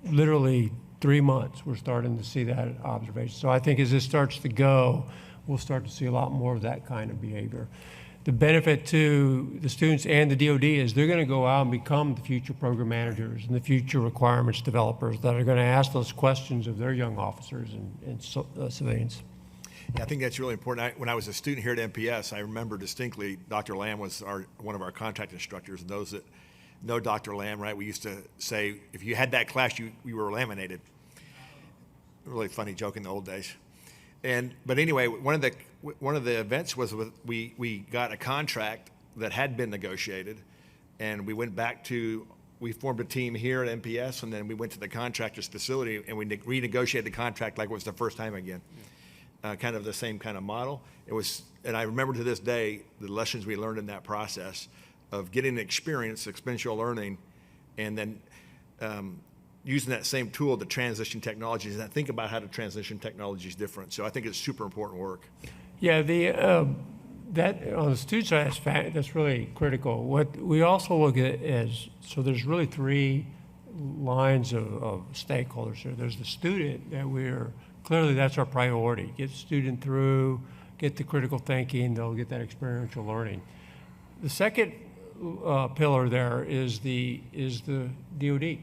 literally 3 months, we're starting to see that observation. So I think as this starts to go, we'll start to see a lot more of that kind of behavior. The benefit to the students and the DoD is they're going to go out and become the future program managers and the future requirements developers that are going to ask those questions of their young officers and civilians. Yeah, I think that's really important. When I was a student here at NPS, I remember distinctly Dr. Lamb was one of our contract instructors. And those that know Dr. Lamb, right, we used to say, if you had that class, you were laminated. Really funny joke in the old days. But anyway, one of the events was we got a contract that had been negotiated, and we formed a team here at NPS, and then we went to the contractor's facility and we renegotiated the contract like it was the first time again. Kind of the same kind of model. And I remember to this day the lessons we learned in that process of getting experience, experiential learning, and then using that same tool to transition technologies. And I think about how to transition technologies different. So I think it's super important work. Yeah, that on the student side, that's really critical. What we also look at is, so there's really 3 lines of stakeholders here. There's the student that clearly that's our priority. Get the student through, get the critical thinking, they'll get that experiential learning. The second pillar there is the DoD.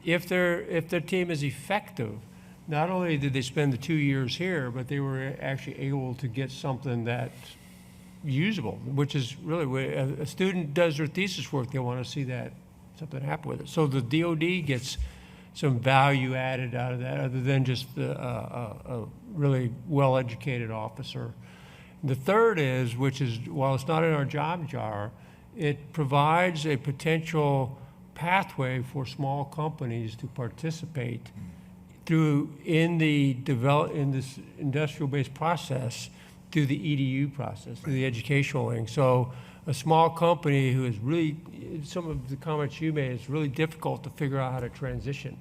If their team is effective, not only did they spend the 2 years here, but they were actually able to get something that's usable, which is really when a student does their thesis work, they want to see that something happen with it. So the DoD gets some value added out of that, other than just a really well-educated officer. The third is, which is, while it's not in our job jar, it provides a potential pathway for small companies to participate in this industrial-based process through the EDU process, through the educational wing. So a small company who is really, some of the comments you made, it's really difficult to figure out how to transition.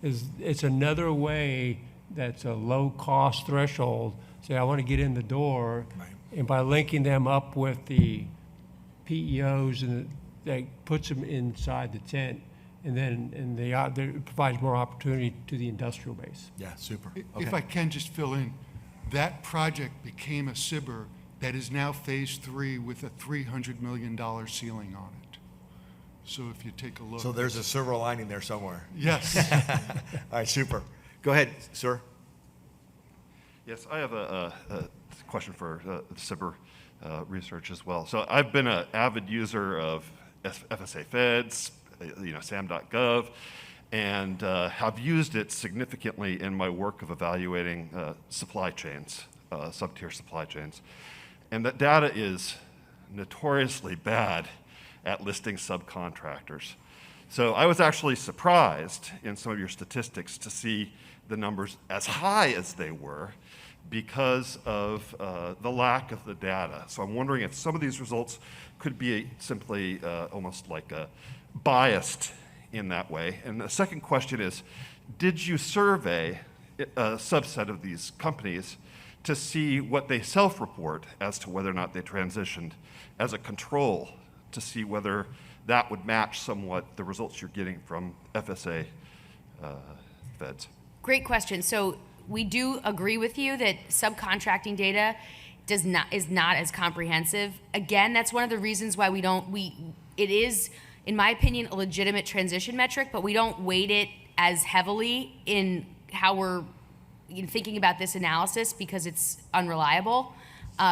It's another way that's a low-cost threshold. Say, I want to get in the door, right. And by linking them up with the PEOs, and that puts them inside the tent, and then it provides more opportunity to the industrial base. Yeah, super. If Okay. I can just fill in, that project became a SBIR that is now phase 3 with a $300 million ceiling on it. So if you take a look. So there's a silver lining there somewhere. Yes. All right, super. Go ahead, sir. Yes, I have a question for SIBR research as well. So I've been an avid user of FSA Feds, SAM.gov, and have used it significantly in my work of evaluating supply chains, sub-tier supply chains. And that data is notoriously bad at listing subcontractors. So I was actually surprised in some of your statistics to see the numbers as high as they were because of the lack of the data. So I'm wondering if some of these results could be simply almost like biased in that way. And the second question is, did you survey a subset of these companies to see what they self-report as to whether or not they transitioned as a control to see whether that would match somewhat the results you're getting from FSA Feds? Great question. So we do agree with you that subcontracting data is not as comprehensive. Again, that's one of the reasons why it is, in my opinion, a legitimate transition metric, but we don't weight it as heavily in how we're thinking about this analysis because it's unreliable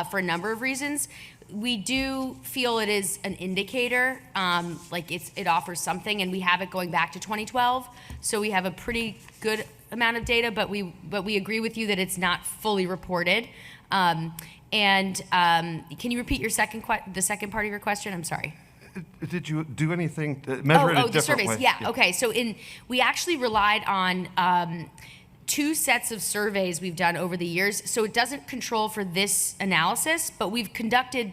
for a number of reasons. We do feel it is an indicator, it offers something, and we have it going back to 2012, so we have a pretty good amount of data, but we agree with you that it's not fully reported. Can you repeat the second part of your question? I'm sorry. Did you do anything to measure it a different the surveys. way? Yeah. Okay. So we actually relied on 2 sets of surveys we've done over the years. So it doesn't control for this analysis, but we've conducted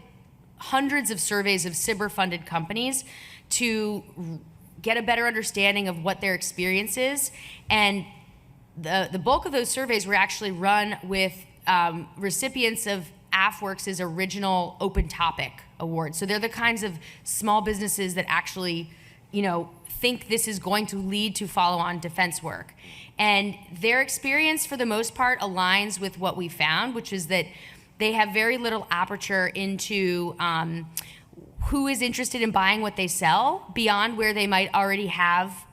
hundreds of surveys of SIBR-funded companies to get a better understanding of what their experience is. And the bulk of those surveys were actually run with recipients of AFWorks' original Open Topic Award. So they're the kinds of small businesses that actually, think this is going to lead to follow-on defense work. And their experience, for the most part, aligns with what we found, which is that they have very little aperture into who is interested in buying what they sell beyond where they might already have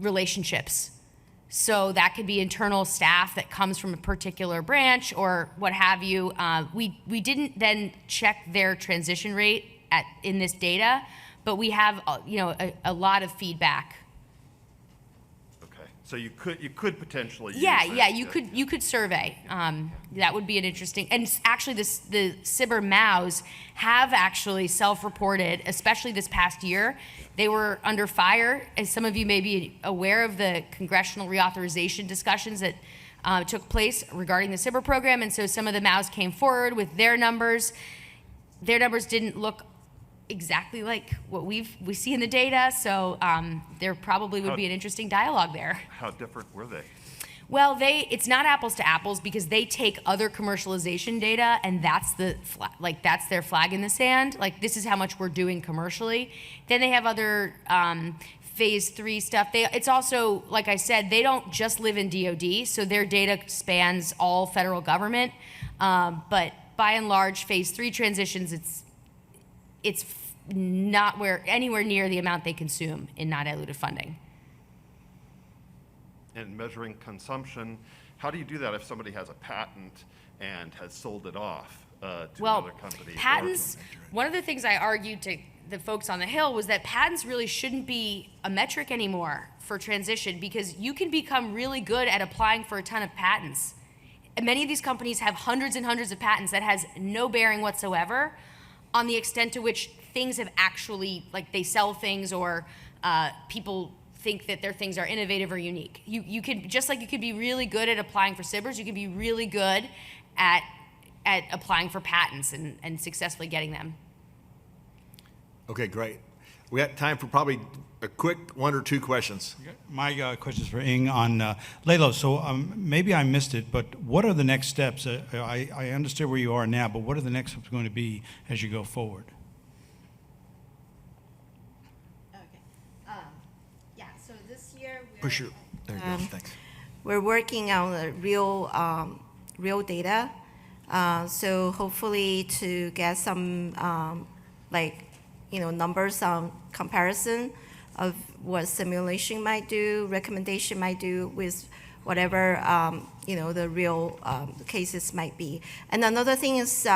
relationships. So that could be internal staff that comes from a particular branch or what have you. We didn't then check their transition rate in this data, but we have a lot of feedback. Okay, so you could potentially use you could survey. That would be an interesting, and actually the SIBR MAUs have actually self-reported, especially this past year. They were under fire, as some of you may be aware of the congressional reauthorization discussions that took place regarding the SIBR program, and so some of the MAUs came forward with their numbers. Their numbers didn't look exactly like what we see in the data, so there probably would be an interesting dialogue there. How different were they? Well, it's not apples to apples because they take other commercialization data and that's that's their flag in the sand. Like, this is how much we're doing commercially. Then they have other phase 3 stuff. It's also, like I said, they don't just live in DoD, so their data spans all federal government. But by and large, phase 3 transitions, it's not anywhere near the amount they consume in non-dilutive funding. And measuring consumption, how do you do that if somebody has a patent and has sold it off to another company? Patents, one of the things I argued to the folks on the Hill was that patents really shouldn't be a metric anymore for transition because you can become really good at applying for a ton of patents. And many of these companies have hundreds and hundreds of patents that has no bearing whatsoever on the extent to which things have actually, they sell things or people think that their things are innovative or unique. You could, just like you could be really good at applying for SIBRs, you could be really good at applying for patents and successfully getting them. Okay, great. We have time for probably a quick 1 or 2 questions. My question is for Ying on LAILOW. So maybe I missed it, but what are the next steps? I understand where you are now, but what are the next steps going to be as you go forward? So this year Push your, there you go, thanks. we're working on the real data. So hopefully to get some numbers on comparison of what simulation might do, recommendation might do with whatever the real cases might be. And another thing is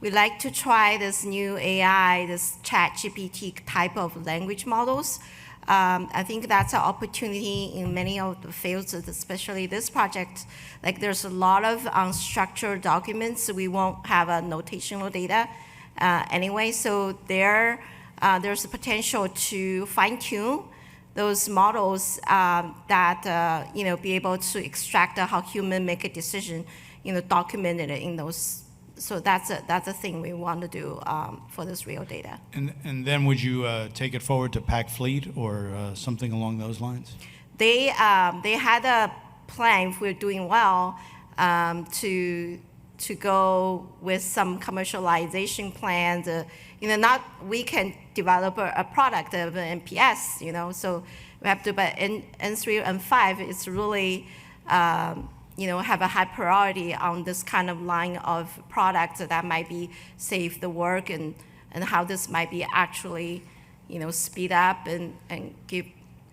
we like to try this new AI, this ChatGPT type of language models. I think that's an opportunity in many of the fields, especially this project. Like there's a lot of unstructured documents, so we won't have a notational data anyway. So there's a potential to fine-tune those models that be able to extract how human make a decision, documented in those. So that's a thing we want to do for this real data. And then would you take it forward to Pac Fleet or something along those lines? They had a plan, if we're doing well, to go with some commercialization plans. Not we can develop a product of an NPS, so we have to, but N3 and 5 is really, have a high priority on this kind of line of products that might be save the work and how this might be actually, speed up and give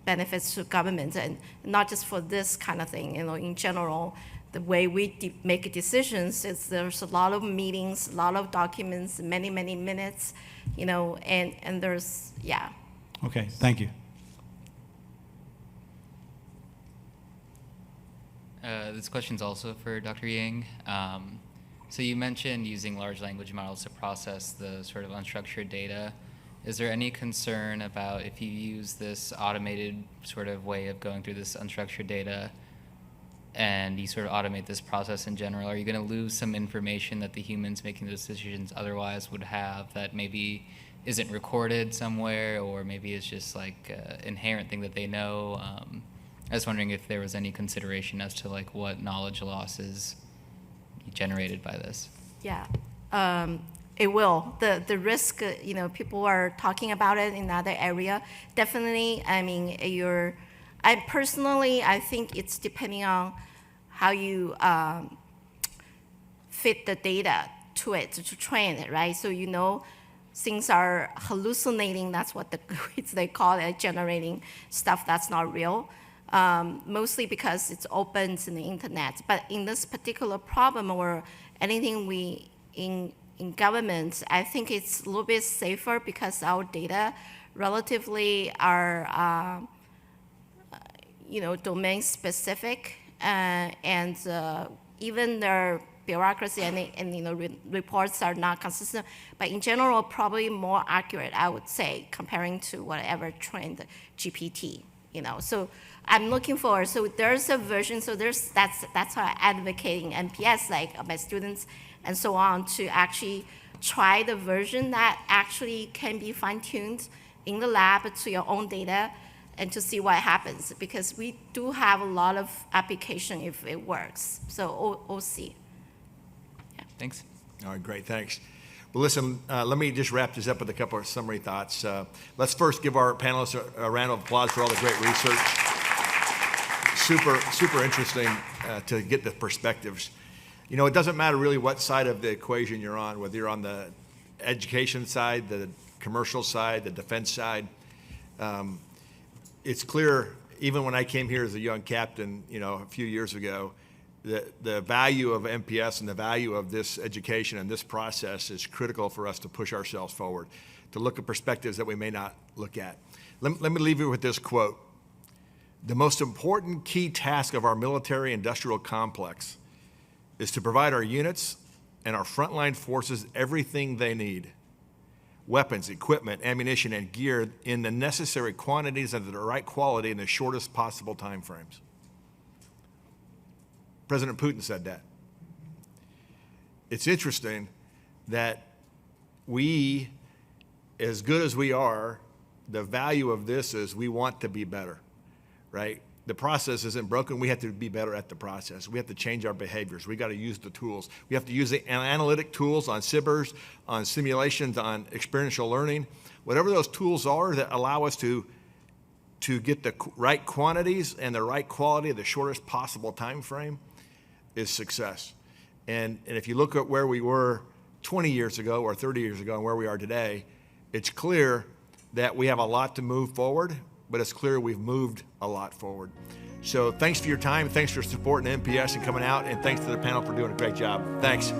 benefits to government, and not just for this kind of thing, in general. The way we make decisions is there's a lot of meetings, a lot of documents, many, many minutes, and there's, yeah. Okay, thank you. This question's also for Dr. Ying. So you mentioned using large language models to process the sort of unstructured data. Is there any concern about if you use this automated sort of way of going through this unstructured data and you sort of automate this process in general, are you going to lose some information that the humans making the decisions otherwise would have that maybe isn't recorded somewhere, or maybe it's just like an inherent thing that they know? I was wondering if there was any consideration as to like what knowledge loss is generated by this. Yeah, it will. The risk, people are talking about it in other area. Definitely, I mean, I think it's depending on how you fit the data to it, to train it, right? So things are hallucinating, that's what they call it, generating stuff that's not real. Mostly because it's open to the internet. But in this particular problem or anything in government, I think it's a little bit safer because our data relatively are domain specific, and even their bureaucracy and reports are not consistent. But in general, probably more accurate, I would say, comparing to whatever trained GPT. So I'm looking forward. So there's a version. So that's how I'm advocating NPS, like my students and so on, to actually try the version that actually can be fine-tuned in the lab to your own data and to see what happens, because we do have a lot of application if it works. So we'll see. Yeah. Thanks. All right, great, thanks. Well, listen, let me just wrap this up with a couple of summary thoughts. Let's first give our panelists a round of applause for all the great research. Super interesting to get the perspectives. It doesn't matter really what side of the equation you're on, whether you're on the education side, the commercial side, the defense side. It's clear, even when I came here as a young captain, a few years ago, the value of NPS and the value of this education and this process is critical for us to push ourselves forward, to look at perspectives that we may not look at. Let me leave you with this quote. The most important key task of our military industrial complex is to provide our units and our frontline forces everything they need: weapons, equipment, ammunition, and gear in the necessary quantities and the right quality in the shortest possible time frames. President Putin said that. It's interesting that we, as good as we are, the value of this is we want to be better, right? The process isn't broken. We have to be better at the process. We have to change our behaviors. We got to use the tools. We have to use the analytic tools on SIBRs, on simulations, on experiential learning, whatever those tools are that allow us to get the right quantities and the right quality at the shortest possible time frame is success. And if you look at where we were 20 years ago or 30 years ago and where we are today, it's clear that we have a lot to move forward. but it's clear we've moved a lot forward. So thanks for your time. Thanks for your support in NPS and coming out. And thanks to the panel for doing a great job. Thanks.